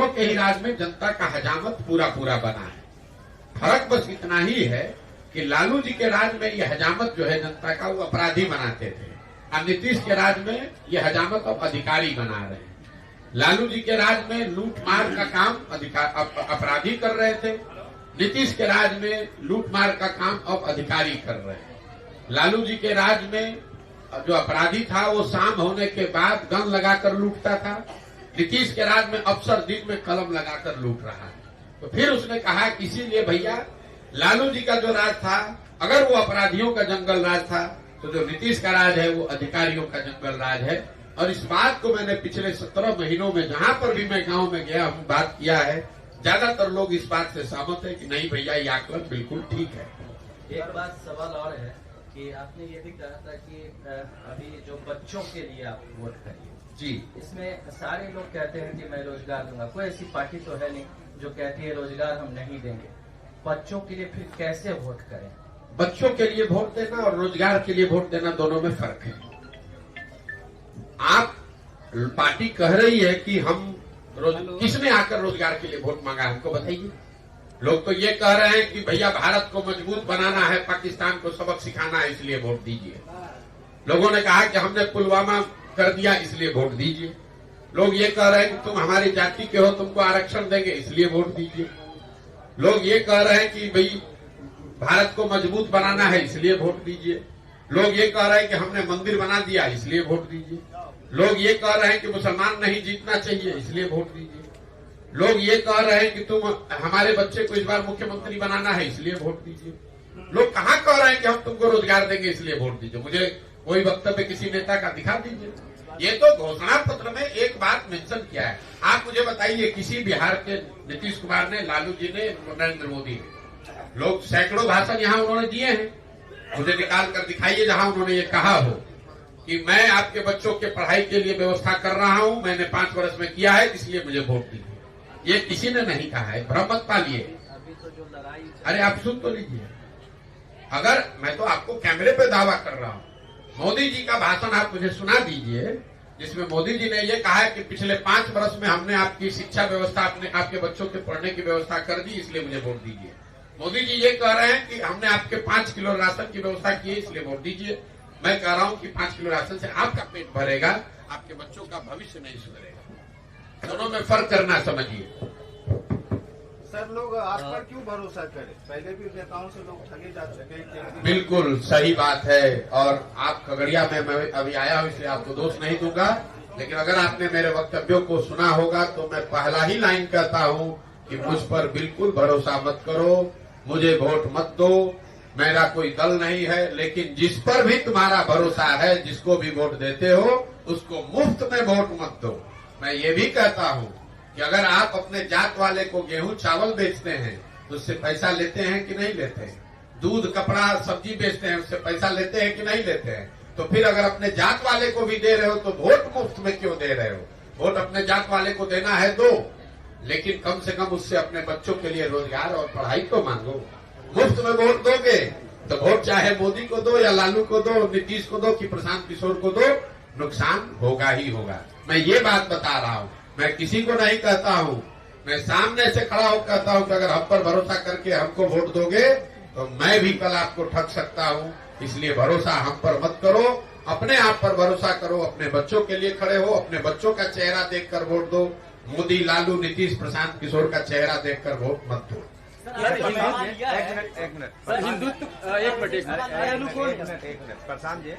के ही राज में जनता का हजामत पूरा बना है। फर्क बस इतना ही है कि लालू जी के राज में यह हजामत जो है जनता का, वो अपराधी बनाते थे, और नीतीश के राज में यह हजामत अब अधिकारी बना रहे हैं। लालू जी के राज में लूट मार का काम अपराधी कर रहे थे, नीतीश के राज में लूट मार का काम अब अधिकारी कर रहे हैं। लालू जी के राज में जो अपराधी था वो शाम होने के बाद गन लगाकर लूटता था, नीतीश के राज में अफसर दिन में कलम लगाकर लूट रहा है। तो फिर उसने कहा कि इसीलिए भैया लालू जी का जो राज था, अगर वो अपराधियों का जंगल राज था, तो जो नीतीश का राज है वो अधिकारियों का जंगल राज है। और इस बात को मैंने पिछले 17 महीनों में जहां पर भी मैं गांव में गया हूं बात किया है, ज्यादातर लोग इस बात से सहमत है कि नहीं भैया ये आकलन बिल्कुल ठीक है। एक बात सवाल और है कि आपने ये भी कहा था कि अभी जो बच्चों के लिए आप वोट करिए जी, इसमें सारे लोग कहते हैं कि मैं रोजगार दूंगा। कोई ऐसी पार्टी तो है नहीं जो कहती है रोजगार हम नहीं देंगे। बच्चों के लिए फिर कैसे वोट करें? बच्चों के लिए वोट देना और रोजगार के लिए वोट देना दोनों में फर्क है। आप पार्टी कह रही है कि हम किसने आकर रोजगार के लिए वोट मांगा, हमको बताइए। लोग तो ये कह रहे हैं कि भैया भारत को मजबूत बनाना है, पाकिस्तान को सबक सिखाना है, इसलिए वोट दीजिए। लोगों ने कहा कि हमने पुलवामा कर दिया इसलिए वोट दीजिए। लोग ये कह रहे हैं कि तुम हमारी जाति के हो, तुमको आरक्षण देंगे इसलिए वोट दीजिए। लोग ये कह रहे हैं कि भाई भारत को मजबूत बनाना है इसलिए वोट दीजिए। लोग ये कह रहे हैं कि हमने मंदिर बना दिया इसलिए वोट दीजिए। लोग ये कह रहे हैं कि मुसलमान नहीं जीतना चाहिए इसलिए वोट दीजिए। लोग ये कह रहे हैं कि तुम हमारे बच्चे को इस बार मुख्यमंत्री बनाना है इसलिए वोट दीजिए। लोग कहाँ कह रहे हैं कि हम तुमको रोजगार देंगे इसलिए वोट दीजिए। मुझे कोई वक्तव्य किसी नेता का दिखा दीजिए। ये तो घोषणा पत्र में एक बात मेंशन किया है। आप मुझे बताइए किसी बिहार के नीतीश कुमार ने, लालू जी ने, नरेंद्र मोदी ने, लोग सैकड़ों भाषण यहाँ उन्होंने दिए हैं, मुझे निकाल कर दिखाइए जहां उन्होंने ये कहा हो कि मैं आपके बच्चों के पढ़ाई के लिए व्यवस्था कर रहा हूं, मैंने 5 वर्ष में किया है इसलिए मुझे वोट दीजिए। ये किसी ने नहीं कहा है, भ्रम मत पालिए। अभी तो जो लड़ाई, अरे आप सुन तो लीजिए। अगर मैं तो आपको कैमरे पे दावा कर रहा हूं, मोदी जी का भाषण आप मुझे सुना दीजिए जिसमें मोदी जी ने ये कहा है कि पिछले 5 वर्ष में हमने आपकी शिक्षा व्यवस्था, आपके बच्चों के पढ़ने की व्यवस्था कर दी इसलिए मुझे वोट दीजिए। मोदी जी ये कह रहे हैं कि हमने आपके 5 किलो राशन की व्यवस्था की है इसलिए वोट दीजिए। मैं कह रहा हूं कि 5 किलो राशन से आपका पेट भरेगा, आपके बच्चों का भविष्य नहीं सुधरेगा। दोनों में फर्क करना समझिए। सर, लोग आप पर क्यों भरोसा करें? पहले भी नेताओं से लोग ठगे जा चुके। बिल्कुल सही बात है। और आप खगड़िया में मैं अभी आया हूं इसलिए आपको दोष नहीं दूंगा, लेकिन अगर आपने मेरे वक्तव्यों को सुना होगा तो मैं पहला ही लाइन कहता हूं कि मुझ पर बिल्कुल भरोसा मत करो, मुझे वोट मत दो, मेरा कोई दल नहीं है। लेकिन जिस पर भी तुम्हारा भरोसा है, जिसको भी वोट देते हो, उसको मुफ्त में वोट मत दो। मैं ये भी कहता हूं कि अगर आप अपने जात वाले को गेहूं चावल बेचते हैं तो उससे पैसा लेते हैं कि नहीं लेते हैं? दूध कपड़ा सब्जी बेचते हैं, उससे पैसा लेते हैं कि नहीं लेते हैं? तो फिर अगर अपने जात वाले को भी दे रहे हो तो वोट मुफ्त में क्यों दे रहे हो? वोट अपने जात वाले को देना है दो, लेकिन कम से कम उससे अपने बच्चों के लिए रोजगार और पढ़ाई तो मांगो। मुफ्त में वोट दोगे तो वोट चाहे मोदी को दो या लालू को दो, नीतीश को दो कि प्रशांत किशोर को दो, नुकसान होगा ही होगा। मैं ये बात बता रहा हूं, मैं किसी को नहीं कहता हूं, मैं सामने से खड़ा होकर कहता हूं कि अगर हम पर भरोसा करके हमको वोट दोगे तो मैं भी कल आपको ठग सकता हूं। इसलिए भरोसा हम पर मत करो, अपने आप पर भरोसा करो, अपने बच्चों के लिए खड़े हो, अपने बच्चों का चेहरा देखकर वोट दो। मोदी, लालू, नीतीश, प्रशांत किशोर का चेहरा देखकर वोट मत दो। एक मिनट प्रशांत जी,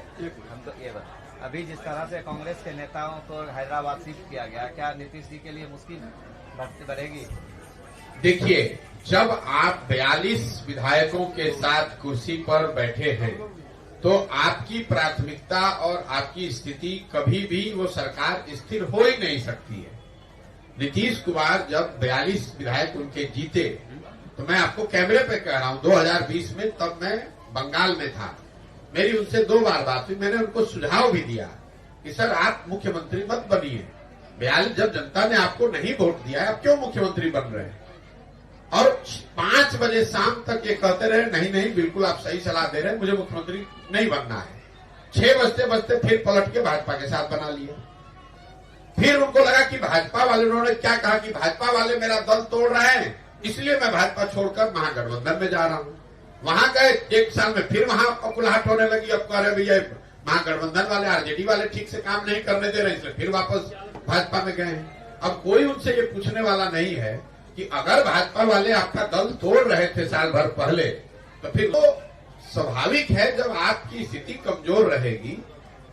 हम तो ये बता, अभी जिस तरह से कांग्रेस के नेताओं को हैदराबाद शिफ्ट किया गया, क्या नीतीश जी के लिए मुश्किल बढ़ेगी? देखिए, जब आप 42 विधायकों के साथ कुर्सी पर बैठे हैं तो आपकी प्राथमिकता और आपकी स्थिति कभी भी वो सरकार स्थिर हो ही नहीं सकती है। नीतीश कुमार जब 42 विधायक उनके जीते तो मैं आपको कैमरे पे कह रहा हूं 2020 में, तब मैं बंगाल में था, मेरी उनसे 2 बार बात हुई। मैंने उनको सुझाव भी दिया कि सर आप मुख्यमंत्री मत बनिए, 42 जब जनता ने आपको नहीं वोट दिया है, आप क्यों मुख्यमंत्री बन रहे हैं? और 5 बजे शाम तक ये कहते रहे नहीं नहीं बिल्कुल आप सही सलाह दे रहे हैं, मुझे मुख्यमंत्री नहीं बनना है। 6 बजते बजते फिर पलट के भाजपा के साथ बना लिया। फिर उनको लगा कि भाजपा वाले, उन्होंने क्या कहा कि भाजपा वाले मेरा दल तोड़ रहे हैं, इसलिए मैं भाजपा छोड़कर महागठबंधन में जा रहा हूं। वहां गए, 1 साल में फिर वहां अकुलाहट होने लगी। अब कह रहे भैया महागठबंधन वाले, आरजेडी वाले ठीक से काम नहीं करने दे रहे, इसलिए फिर वापस भाजपा में गए हैं। अब कोई उनसे ये पूछने वाला नहीं है कि अगर भाजपा वाले आपका दल तोड़ रहे थे साल भर पहले, तो फिर तो स्वाभाविक है जब आपकी स्थिति कमजोर रहेगी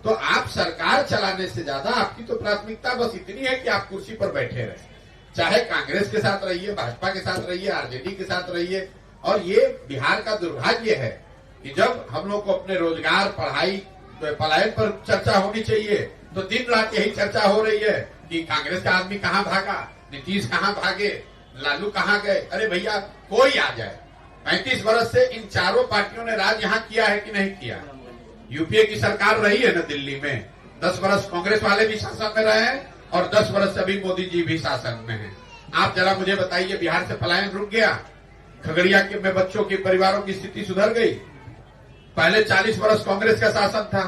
तो आप सरकार चलाने से ज्यादा आपकी तो प्राथमिकता बस इतनी है कि आप कुर्सी पर बैठे रहे, चाहे कांग्रेस के साथ रहिए, भाजपा के साथ रहिए, आरजेडी के साथ रहिए। और ये बिहार का दुर्भाग्य है कि जब हम लोग को अपने रोजगार, पढ़ाई, पलायन पर चर्चा होनी चाहिए तो दिन रात यही चर्चा हो रही है कि कांग्रेस का आदमी कहाँ भागा, नीतीश कहाँ भागे, लालू कहाँ गए। अरे भैया कोई आ जाए, 35 वर्ष से इन चारों पार्टियों ने राज यहाँ किया है कि नहीं किया? यूपीए की सरकार रही है ना दिल्ली में, 10 वर्ष कांग्रेस वाले भी शासन में रहे हैं और 10 वर्ष से अभी मोदी जी भी शासन में हैं। आप जरा मुझे बताइए, बिहार से पलायन रुक गया? खगड़िया के में बच्चों के परिवारों की स्थिति सुधर गई? पहले 40 वर्ष कांग्रेस का शासन था,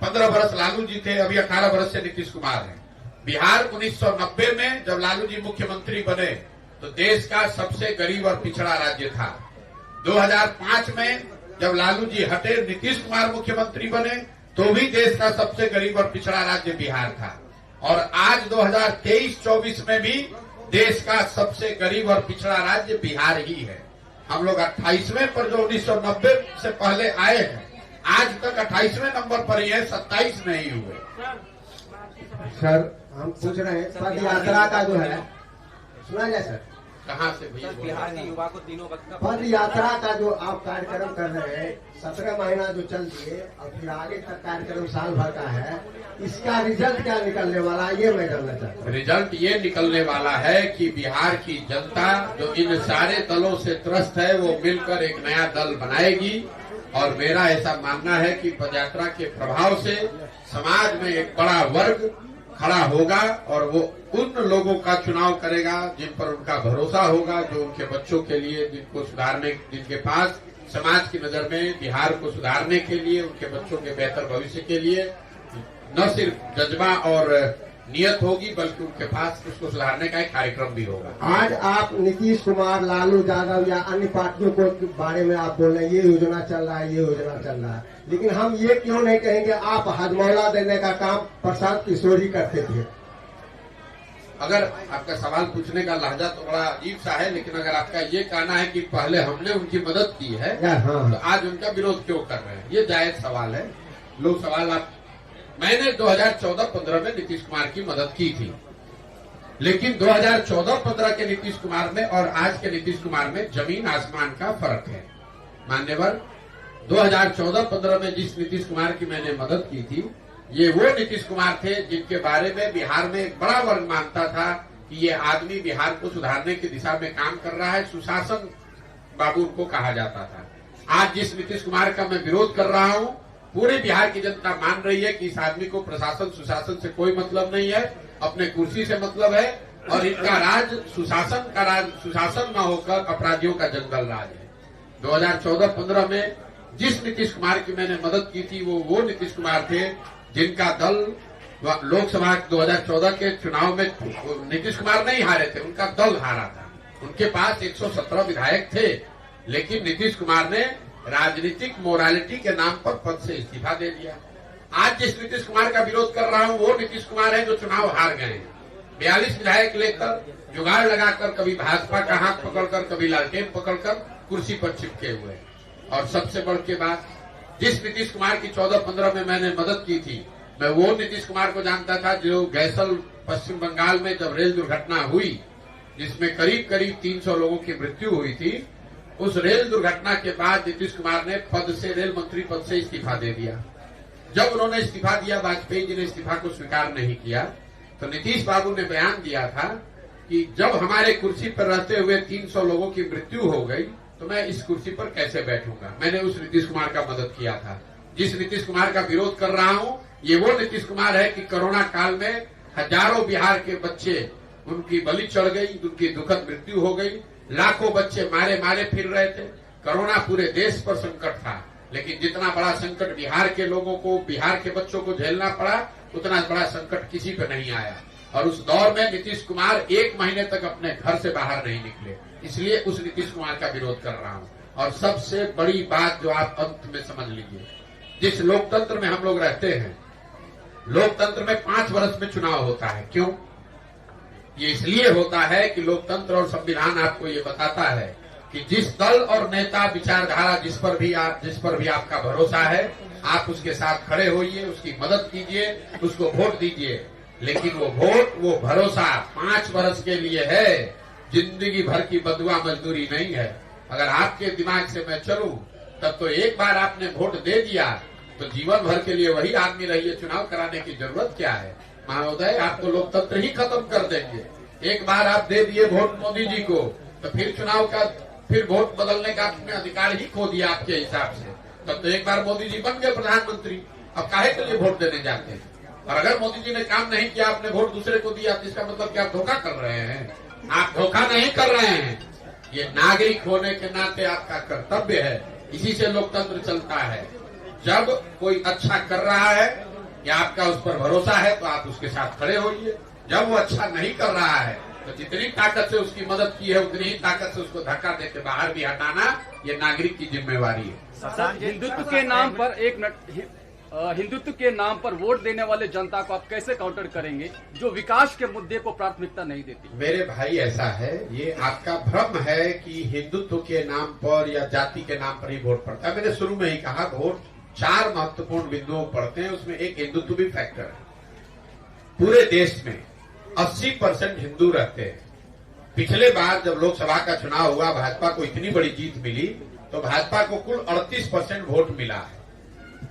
15 वर्ष लालू जी थे, अभी 18 वर्ष से नीतीश कुमार है। बिहार 1990 में जब लालू जी मुख्यमंत्री बने तो देश का सबसे गरीब और पिछड़ा राज्य था। 2005 में जब लालू जी हटे, नीतीश कुमार मुख्यमंत्री बने तो भी देश का सबसे गरीब और पिछड़ा राज्य बिहार था। और आज 2023-24 में भी देश का सबसे गरीब और पिछड़ा राज्य बिहार ही है। हम लोग 28वें पर जो 1990 से पहले आए हैं, आज तक 28वें नंबर पर ही है, 27 नहीं हुए। सर हम पूछ रहे हैं पद यात्रा का जो है, सुना जाए सर? कहाँ से भैया? बिहार के युवा को तीनों पद यात्रा का जो आप कार्यक्रम कर रहे हैं, 17 महीना जो चल दिए और फिर आगे तक कार्यक्रम साल भर का है, इसका रिजल्ट क्या निकलने वाला है ये मैं जानना चाहता हूँ। रिजल्ट ये निकलने वाला है कि बिहार की जनता जो इन सारे दलों से त्रस्त है वो मिलकर एक नया दल बनाएगी। और मेरा ऐसा मानना है कि पदयात्रा के प्रभाव से समाज में एक बड़ा वर्ग खड़ा होगा और वो उन लोगों का चुनाव करेगा जिन पर उनका भरोसा होगा, जो उनके बच्चों के लिए, जिनको सुधारने, जिनके पास समाज की नजर में बिहार को सुधारने के लिए, उनके बच्चों के बेहतर भविष्य के लिए न सिर्फ जज्बा और नियत होगी बल्कि उनके पास उसको सुधारने का एक कार्यक्रम भी होगा। आज आप नीतीश कुमार, लालू यादव या अन्य पार्टियों को बारे में आप बोल रहे हैं ये योजना चल रहा है, ये योजना चल रहा है, लेकिन हम ये क्यों नहीं कहेंगे आप हजमौला देने का काम प्रशांत किशोर ही करते थे? अगर आपका सवाल पूछने का लहजा तो बड़ा अजीब सा है, लेकिन अगर आपका ये कहना है कि पहले हमने उनकी मदद की है तो आज उनका विरोध क्यों कर रहे हैं, ये जायज सवाल है। लोग सवाल मैंने 2014-15 में नीतीश कुमार की मदद की थी, लेकिन 2014-15 के नीतीश कुमार में और आज के नीतीश कुमार में जमीन आसमान का फर्क है। मान्यवर, 2014-15 में जिस नीतीश कुमार की मैंने मदद की थी, ये वो नीतीश कुमार थे जिनके बारे में बिहार में एक बड़ा वर्ग मानता था कि ये आदमी बिहार को सुधारने की दिशा में काम कर रहा है, सुशासन बाबू को कहा जाता था। आज जिस नीतीश कुमार का मैं विरोध कर रहा हूं, पूरे बिहार की जनता मान रही है कि इस आदमी को प्रशासन सुशासन से कोई मतलब नहीं है, अपने कुर्सी से मतलब है और इनका राज सुशासन का राज, सुशासन न होकर अपराधियों का जंगल राज है। 2014-15 में जिस नीतीश कुमार की मैंने मदद की थी वो नीतीश कुमार थे जिनका दल लोकसभा 2014 के चुनाव में नीतीश कुमार नहीं हारे थे, उनका दल हारा था। उनके पास 117 विधायक थे, लेकिन नीतीश कुमार ने राजनीतिक मोरालिटी के नाम पर पद से इस्तीफा दे दिया। आज जिस नीतीश कुमार का विरोध कर रहा हूं वो नीतीश कुमार है जो चुनाव हार गए हैं। 42 विधायक लेकर जुगाड़ लगाकर कभी भाजपा का हाथ पकड़कर कभी लालटेन पकड़कर कुर्सी पर चिपके हुए। और सबसे बढ़ के बात, जिस नीतीश कुमार की 14-15 में मैंने मदद की थी, मैं वो नीतीश कुमार को जानता था जो गैसल पश्चिम बंगाल में जब रेल दुर्घटना हुई जिसमें करीब करीब 300 लोगों की मृत्यु हुई थी, उस रेल दुर्घटना के बाद नीतीश कुमार ने पद से, रेल मंत्री पद से इस्तीफा दे दिया। जब उन्होंने इस्तीफा दिया, वाजपेयी जी ने इस्तीफा को स्वीकार नहीं किया, तो नीतीश बाबू ने बयान दिया था कि जब हमारे कुर्सी पर रहते हुए 300 लोगों की मृत्यु हो गई तो मैं इस कुर्सी पर कैसे बैठूंगा। मैंने उस नीतीश कुमार का मदद किया था। जिस नीतीश कुमार का विरोध कर रहा हूं ये वो नीतीश कुमार है कि कोरोना काल में हजारों बिहार के बच्चे उनकी बलि चढ़ गई, उनकी दुखद मृत्यु हो गई, लाखों बच्चे मारे मारे फिर रहे थे। कोरोना पूरे देश पर संकट था, लेकिन जितना बड़ा संकट बिहार के लोगों को, बिहार के बच्चों को झेलना पड़ा, उतना बड़ा संकट किसी पे नहीं आया। और उस दौर में नीतीश कुमार 1 महीने तक अपने घर से बाहर नहीं निकले, इसलिए उस नीतीश कुमार का विरोध कर रहा हूं। और सबसे बड़ी बात जो आप अंत में समझ लीजिए, जिस लोकतंत्र में हम लोग रहते हैं, लोकतंत्र में 5 वर्ष में चुनाव होता है। क्यों? ये इसलिए होता है कि लोकतंत्र और संविधान आपको ये बताता है कि जिस दल और नेता, विचारधारा जिस पर भी आपका भरोसा है, आप उसके साथ खड़े होइए, उसकी मदद कीजिए, उसको वोट दीजिए। लेकिन वो वोट, वो भरोसा 5 वर्ष के लिए है, जिंदगी भर की बदुआ मजदूरी नहीं है। अगर आपके दिमाग से मैं चलूं तब तो एक बार आपने वोट दे दिया तो जीवन भर के लिए वही आदमी रहिए, चुनाव कराने की जरूरत क्या है। महोदय, आप तो लोकतंत्र ही खत्म कर देंगे। एक बार आप दे दिए वोट मोदी जी को तो फिर चुनाव का, फिर वोट बदलने का आपने अधिकार ही खो दिया आपके हिसाब से। तब तो एक बार मोदी जी बन गए प्रधानमंत्री, अब काहे के लिए वोट देने जाते हैं। और अगर मोदी जी ने काम नहीं किया, आपने वोट दूसरे को दिया, तो इसका मतलब क्या आप धोखा कर रहे हैं? आप धोखा नहीं कर रहे हैं, ये नागरिक होने के नाते आपका कर्तव्य है। इसी से लोकतंत्र चलता है। जब कोई अच्छा कर रहा है या आपका उस पर भरोसा है तो आप उसके साथ खड़े होइए। जब वो अच्छा नहीं कर रहा है तो जितनी ताकत से उसकी मदद की है उतनी ही ताकत से उसको धक्का देकर बाहर भी हटाना ये नागरिक की जिम्मेवारी है। हिंदुत्व के नाम पर हिंदुत्व के नाम पर वोट देने वाले जनता को आप कैसे काउंटर करेंगे जो विकास के मुद्दे को प्राथमिकता नहीं देती? मेरे भाई, ऐसा है, ये आपका भ्रम है कि हिंदुत्व के नाम पर या जाति के नाम पर ही वोट पड़ता है। मैंने शुरू में ही कहा, वोट 4 महत्वपूर्ण बिंदुओं पड़ते हैं, उसमें एक हिंदुत्व भी फैक्टर है। पूरे देश में 80% हिंदू रहते हैं। पिछले बार जब लोकसभा का चुनाव हुआ, भाजपा को इतनी बड़ी जीत मिली तो भाजपा को कुल 38% वोट मिला है।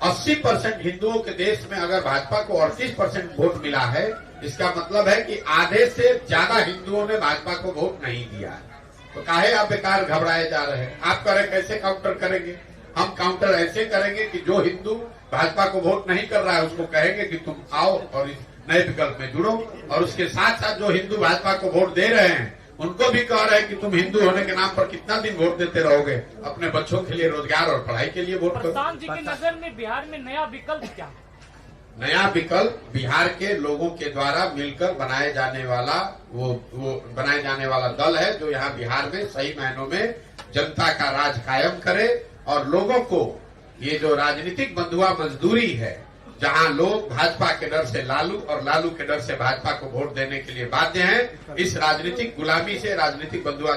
80% हिंदुओं के देश में अगर भाजपा को 38% वोट मिला है, इसका मतलब है कि आधे से ज्यादा हिंदुओं ने भाजपा को वोट नहीं दिया है। तो काहे आप बेकार घबराए जा रहे हैं? आप करें कैसे काउंटर करेंगे? हम काउंटर ऐसे करेंगे कि जो हिंदू भाजपा को वोट नहीं कर रहा है उसको कहेंगे कि तुम आओ और इस नए विकल्प में जुड़ो, और उसके साथ साथ जो हिंदू भाजपा को वोट दे रहे हैं उनको भी कह रहे हैं कि तुम हिंदू होने के नाम पर कितना दिन वोट देते रहोगे, अपने बच्चों के लिए, रोजगार और पढ़ाई के लिए वोट करो। प्रशांत जी की नजर में बिहार में नया विकल्प क्या है? नया विकल्प बिहार के लोगों के द्वारा मिलकर बनाए जाने वाला वो बनाए जाने वाला दल है जो यहाँ बिहार में सही मायनों में जनता का राज कायम करे और लोगों को ये जो राजनीतिक बंधुआ मजदूरी है, जहां लोग भाजपा के डर से लालू और लालू के डर से भाजपा को वोट देने के लिए बाध्य हैं, इस राजनीतिक गुलामी से, राजनीतिक बंधुआ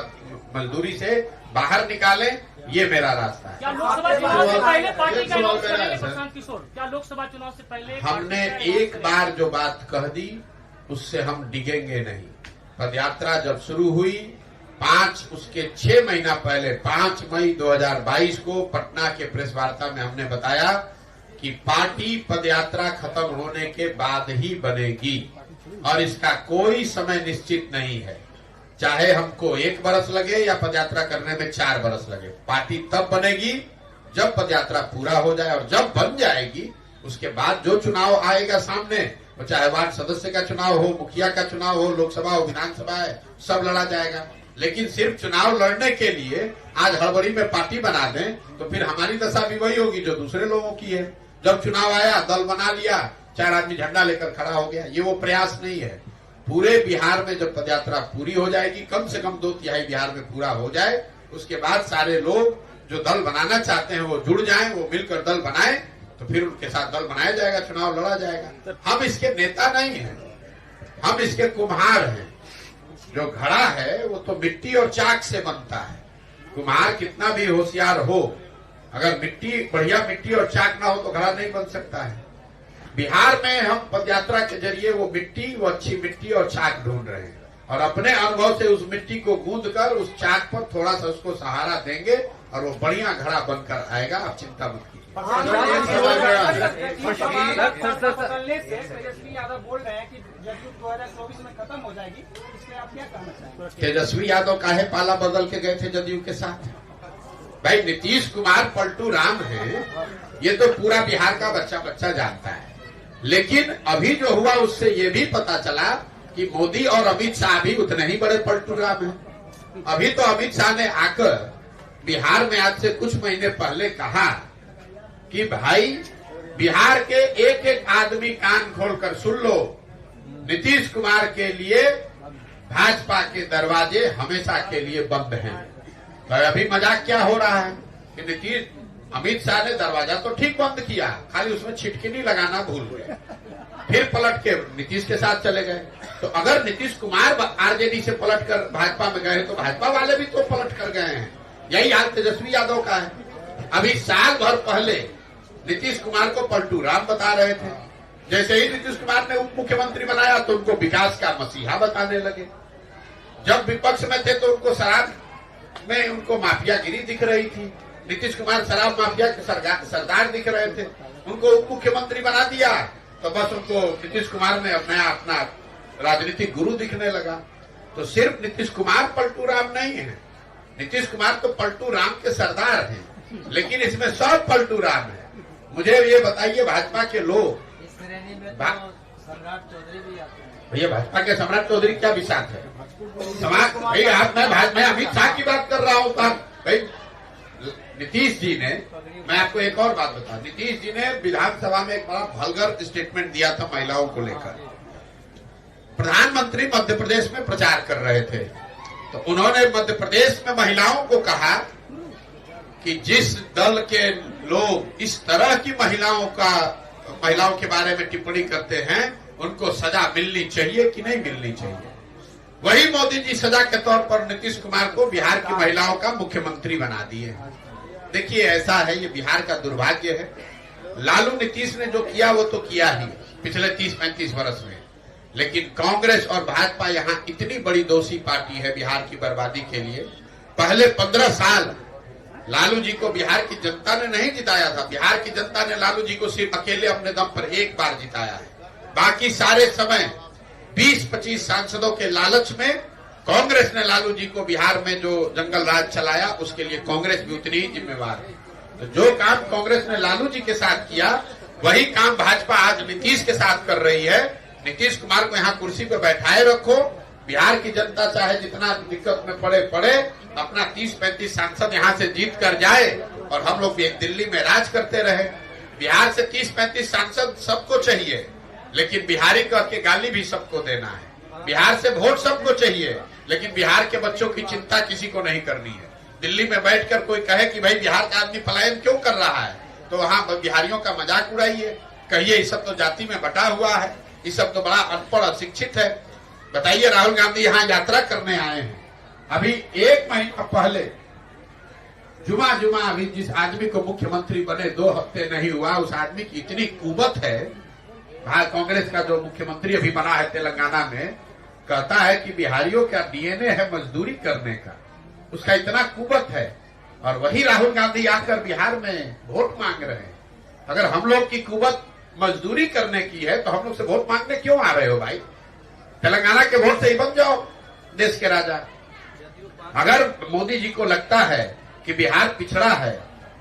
मजदूरी से बाहर निकालें, ये मेरा रास्ता है। क्या लोकसभा चुनाव से पहले पार्टी का अनाउंस करेंगे प्रशांत किशोर? क्या लोकसभा चुनाव से पहले हमने एक बार जो बात कह दी उससे हम डिगेंगे नहीं। पदयात्रा जब शुरू हुई, उसके 6 महीना पहले 5 मई 2022 को पटना के प्रेस वार्ता में हमने बताया कि पार्टी पदयात्रा खत्म होने के बाद ही बनेगी और इसका कोई समय निश्चित नहीं है। चाहे हमको 1 बरस लगे या पदयात्रा करने में 4 बरस लगे, पार्टी तब बनेगी जब पदयात्रा पूरा हो जाए। और जब बन जाएगी उसके बाद जो चुनाव आएगा सामने, वो चाहे वार्ड सदस्य का चुनाव हो, मुखिया का चुनाव हो, लोकसभा हो, विधानसभा है, सब लड़ा जाएगा। लेकिन सिर्फ चुनाव लड़ने के लिए आज हड़बड़ी में पार्टी बना दें तो फिर हमारी दशा भी वही होगी जो दूसरे लोगों की है। जब चुनाव आया, दल बना लिया, 4 आदमी झंडा लेकर खड़ा हो गया, ये वो प्रयास नहीं है। पूरे बिहार में जब पदयात्रा पूरी हो जाएगी, कम से कम 2/3 बिहार में पूरा हो जाए, उसके बाद सारे लोग जो दल बनाना चाहते हैं वो जुड़ जाएं, वो मिलकर दल बनाएं, तो फिर उनके साथ दल बनाया जाएगा, चुनाव लड़ा जाएगा। हम इसके नेता नहीं हैं, हम इसके कुम्हार हैं। जो घड़ा है वो तो मिट्टी और चाक से बनता है। कुम्हार कितना भी होशियार हो, अगर मिट्टी, बढ़िया मिट्टी और चाक ना हो तो घड़ा नहीं बन सकता है। बिहार में हम पदयात्रा के जरिए वो मिट्टी, वो अच्छी मिट्टी और चाक ढूंढ रहे हैं और अपने अनुभव से उस मिट्टी को गूंद कर उस चाक पर थोड़ा सा उसको सहारा देंगे और वो बढ़िया घड़ा बनकर आएगा। आप चिंता मत कीजिए। तेजस्वी यादव बोल रहे हैं कि जदयू 2024 में खत्म हो जाएगी, इसमें आप क्या कहना चाहेंगे? तेजस्वी यादव काहे पाला बदल के गए थे जदयू के साथ? भाई नीतीश कुमार पलटू राम है, ये तो पूरा बिहार का बच्चा बच्चा जानता है। लेकिन अभी जो हुआ उससे ये भी पता चला कि मोदी और अमित शाह भी उतने ही बड़े पलटू राम हैं। अभी तो अमित शाह ने आकर बिहार में आज से कुछ महीने पहले कहा कि भाई बिहार के एक एक आदमी कान खोलकर सुन लो, नीतीश कुमार के लिए भाजपा के दरवाजे हमेशा के लिए बंद हैं। तो अभी मजाक क्या हो रहा है कि नीतीश, अमित शाह ने दरवाजा तो ठीक बंद किया, खाली उसमें छिटकिनी लगाना भूल गए, फिर पलट के नीतीश के साथ चले गए। तो अगर नीतीश कुमार आरजेडी से पलट कर भाजपा में गए तो भाजपा वाले भी तो पलट कर गए हैं। यही हाल तेजस्वी यादव का है। अभी साल भर पहले नीतीश कुमार को पलटू राम बता रहे थे, जैसे ही नीतीश कुमार ने उप मुख्यमंत्री बनाया तो उनको विकास का मसीहा बताने लगे। जब विपक्ष में थे तो उनको शराब में उनको माफियागिरी दिख रही थी। नीतीश कुमार शराब माफिया के सरदार दिख रहे थे, उनको उप मुख्यमंत्री बना दिया तो बस उनको नीतीश कुमार ने अपना राजनीतिक गुरु दिखने लगा। तो सिर्फ नीतीश कुमार पलटू राम नहीं है, नीतीश कुमार तो पलटू राम के सरदार हैं, लेकिन इसमें सब पलटू राम है। मुझे ये बताइए भाजपा के लोग, इस श्रेणी में तो सम्राट चौधरी भी आते हैं। भैया भाजपा के सम्राट चौधरी क्या विषाद है? समाज भाई आप मैं अमित शाह की बात कर रहा हूँ। भाई नीतीश जी ने, मैं आपको एक और बात बता, नीतीश जी ने विधानसभा में एक बड़ा वल्गर स्टेटमेंट दिया था महिलाओं को लेकर। प्रधानमंत्री मध्य प्रदेश में प्रचार कर रहे थे तो उन्होंने मध्य प्रदेश में महिलाओं को कहा कि जिस दल के लोग इस तरह की महिलाओं के बारे में टिप्पणी करते हैं उनको सजा मिलनी चाहिए कि नहीं मिलनी चाहिए। वही मोदी जी सजा के तौर पर नीतीश कुमार को बिहार की महिलाओं का मुख्यमंत्री बना दिए। देखिए ऐसा है, ये बिहार का दुर्भाग्य है। लालू नीतीश ने जो किया वो तो किया ही पिछले 30-35 वर्ष में, लेकिन कांग्रेस और भाजपा यहाँ इतनी बड़ी दोषी पार्टी है बिहार की बर्बादी के लिए। पहले 15 साल लालू जी को बिहार की जनता ने नहीं जिताया था। बिहार की जनता ने लालू जी को सिर्फ अकेले अपने दम पर एक बार जिताया है। बाकी सारे समय 20-25 सांसदों के लालच में कांग्रेस ने लालू जी को बिहार में जो जंगल राज चलाया उसके लिए कांग्रेस भी उतनी ही जिम्मेवार है। तो जो काम कांग्रेस ने लालू जी के साथ किया वही काम भाजपा आज नीतीश के साथ कर रही है। नीतीश कुमार को यहाँ कुर्सी पे बैठाए रखो, बिहार की जनता चाहे जितना दिक्कत में पड़े अपना 30-35 सांसद यहाँ से जीत कर जाए और हम लोग दिल्ली में राज करते रहे। बिहार से 30-35 सांसद सबको चाहिए, लेकिन बिहारी कह के गाली भी सबको देना है। बिहार से वोट सबको चाहिए, लेकिन बिहार के बच्चों की चिंता किसी को नहीं करनी है। दिल्ली में बैठकर कोई कहे कि भाई बिहार का आदमी पलायन क्यों कर रहा है, तो वहाँ बिहारियों का मजाक उड़ाइए, कहिए ये सब तो जाति में बटा हुआ है, ये सब तो बड़ा अनपढ़ अशिक्षित है। बताइए राहुल गांधी यहाँ यात्रा करने आए हैं, अभी 1 महीना पहले जुमा अभी जिस आदमी को मुख्यमंत्री बने 2 हफ्ते नहीं हुआ, उस आदमी की इतनी कुवत है। कांग्रेस का जो मुख्यमंत्री अभी बना है तेलंगाना में, कहता है कि बिहारियों का डीएनए है मजदूरी करने का, उसका इतना कुवत है। और वही राहुल गांधी आकर बिहार में वोट मांग रहे हैं। अगर हम लोग की कुवत मजदूरी करने की है तो हम लोग से वोट मांगने क्यों आ रहे हो भाई? तेलंगाना के वोट से ही बन जाओ देश के राजा। अगर मोदी जी को लगता है कि बिहार पिछड़ा है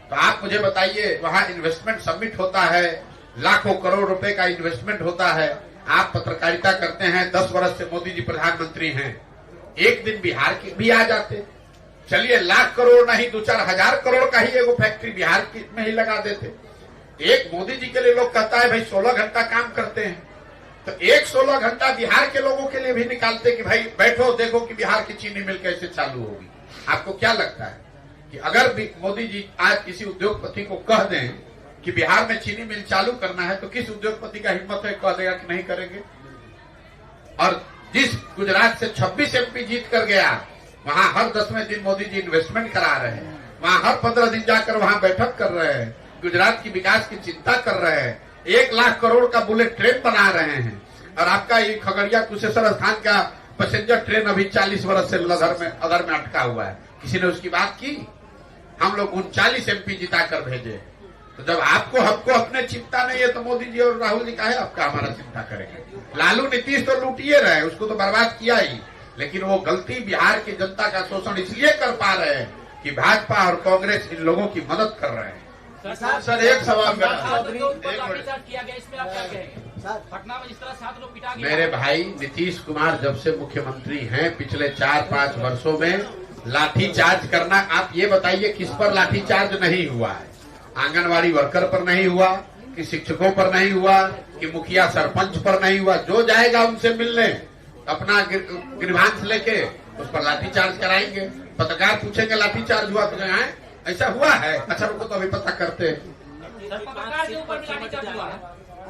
तो आप मुझे बताइए, वहां इन्वेस्टमेंट समिट होता है, लाखों करोड़ रुपए का इन्वेस्टमेंट होता है। आप पत्रकारिता करते हैं, 10 वर्ष से मोदी जी प्रधानमंत्री हैं, एक दिन बिहार के भी आ जाते। चलिए लाख करोड़ नहीं 2-4 हजार करोड़ का ही एगो फैक्ट्री बिहार में ही लगा देते। एक मोदी जी के लिए लोग कहता है भाई 16 घंटा काम करते हैं, तो एक 16 घंटा बिहार के लोगों के लिए भी निकालते कि भाई बैठो देखो कि बिहार की चीनी मिल कैसे चालू होगी। आपको क्या लगता है कि अगर भी मोदी जी आज किसी उद्योगपति को कह दें कि बिहार में चीनी मिल चालू करना है, तो किस उद्योगपति का हिम्मत है कह देगा कि नहीं करेंगे? और जिस गुजरात से 26 MP जीत कर गया, वहां हर 10वें दिन मोदी जी इन्वेस्टमेंट करा रहे हैं, वहां हर 15 दिन जाकर वहां बैठक कर रहे हैं, गुजरात की विकास की चिंता कर रहे हैं, 1 लाख करोड़ का बुलेट ट्रेन बना रहे हैं। और आपका ये खगड़िया कुशेश्वर स्थान का पैसेंजर ट्रेन अभी 40 वर्ष से अदर में अटका हुआ है, किसी ने उसकी बात की? हम लोग 39 MP जिता कर भेजे। तो जब आपको हमको अपने चिंता नहीं है, तो मोदी जी और राहुल जी काहे आपका हमारा चिंता करेंगे? लालू नीतीश तो लूटिए रहे, उसको तो बर्बाद किया ही, लेकिन वो गलती बिहार की जनता का शोषण इसलिए कर पा रहे हैं कि भाजपा और कांग्रेस इन लोगों की मदद कर रहे हैं। सर एक सवाल मेरा, लाठीचार्ज किया गया, इसमें आप क्या कहेंगे? पटना में जिस तरह 7 लोग पिटा गए। मेरे भाई नीतीश कुमार जब से मुख्यमंत्री हैं, पिछले 4-5 वर्षों में लाठीचार्ज करना, आप ये बताइए किस पर लाठीचार्ज नहीं हुआ है? आंगनवाड़ी वर्कर पर नहीं हुआ, कि शिक्षकों पर नहीं हुआ, कि मुखिया सरपंच पर नहीं हुआ? जो जाएगा उनसे मिलने अपना ग्रीवांस लेके उस पर लाठीचार्ज कराएंगे। पत्रकार पूछेंगे लाठीचार्ज हुआ तो कहें ऐसा हुआ है? अच्छा रुको तो अभी पता करते हैं। पत्रकार के ऊपर भी लाठीचार्ज हुआ है।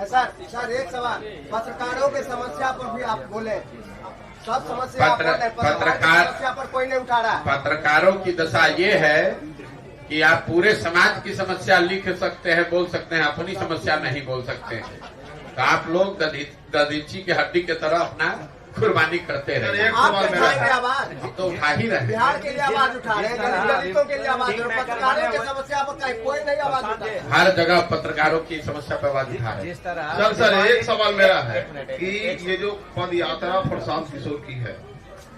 सर एक सवाल, पत्रकारों की समस्या पर भी आप बोले, सब समस्या पत्रकार समस्या पर कोई नहीं उठा रहा। पत्रकारों की दशा ये है कि आप पूरे समाज की समस्या लिख सकते हैं, बोल सकते हैं, अपनी समस्या नहीं बोल सकते हैं। तो आप लोग दधीची की हड्डी की तरह अपना कुर्बानी करते रहे। एक सवाल मेरा, हम तो उठा ही रहे हैं। बिहार के लिए आवाज उठा रहे हैं, दलितों के लिए आवाज, पत्रकारों की समस्या पर कोई नहीं आवाज उठा रहा है। हर जगह पत्रकारों की समस्या पर आवाज उठा रहे हैं। जिस तरह सर एक सवाल मेरा है कि ये जो पद यात्रा प्रशांत किशोर की है,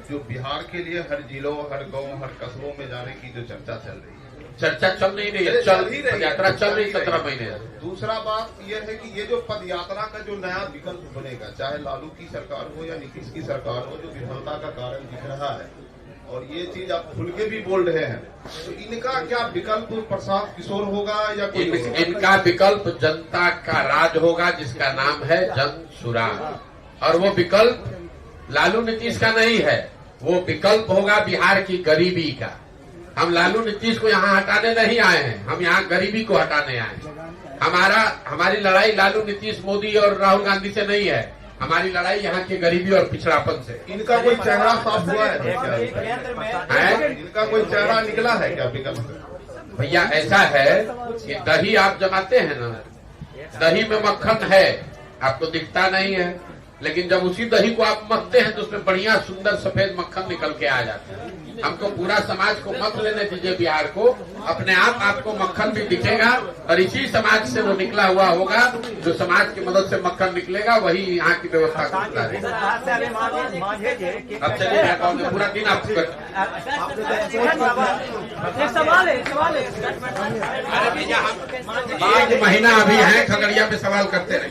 जो बिहार के लिए हर जिलों, हर गांव, हर कस्बों में जाने की जो चर्चा चल रही है, चर्चा चल नहीं रही है, चल ही रही, यात्रा चल रही 17 महीने। दूसरा बात यह है कि ये जो पद यात्रा का जो नया विकल्प बनेगा, चाहे लालू की सरकार हो या नीतीश की सरकार हो, जो विफलता का कारण दिख रहा है, और ये चीज आप खुल के भी बोल रहे हैं, तो इनका क्या विकल्प प्रशांत किशोर होगा या कोई इनका विकल्प जनता का राज होगा, जिसका नाम है जन सुराज। और वो विकल्प लालू नीतीश का नहीं है, वो विकल्प होगा बिहार की गरीबी का। हम लालू नीतीश को यहाँ हटाने नहीं आए हैं, हम यहाँ गरीबी को हटाने आए हैं। हमारी लड़ाई लालू नीतीश मोदी और राहुल गांधी से नहीं है, हमारी लड़ाई यहाँ की गरीबी और पिछड़ापन से। इनका कोई चेहरा साफ हुआ है? इनका कोई चेहरा निकला है क्या विकल्प? भैया ऐसा है कि दही आप जमाते हैं ना, दही में मक्खन है, आपको दिखता नहीं है, लेकिन जब उसी दही को आप मथते हैं तो उसमें बढ़िया सुंदर सफेद मक्खन निकल के आ जाता है। हमको पूरा समाज को मत लेने दीजिए, बिहार को अपने आप आपको मक्खन भी दिखेगा, और इसी समाज से वो निकला हुआ होगा, जो समाज की मदद से मक्खन निकलेगा, वही यहाँ की व्यवस्था को सुधारेगा। अब चलिए मैं कहूँगा पूरा दिन आप सवाल है 1 महीना अभी है, खगड़िया पे सवाल करते रहे।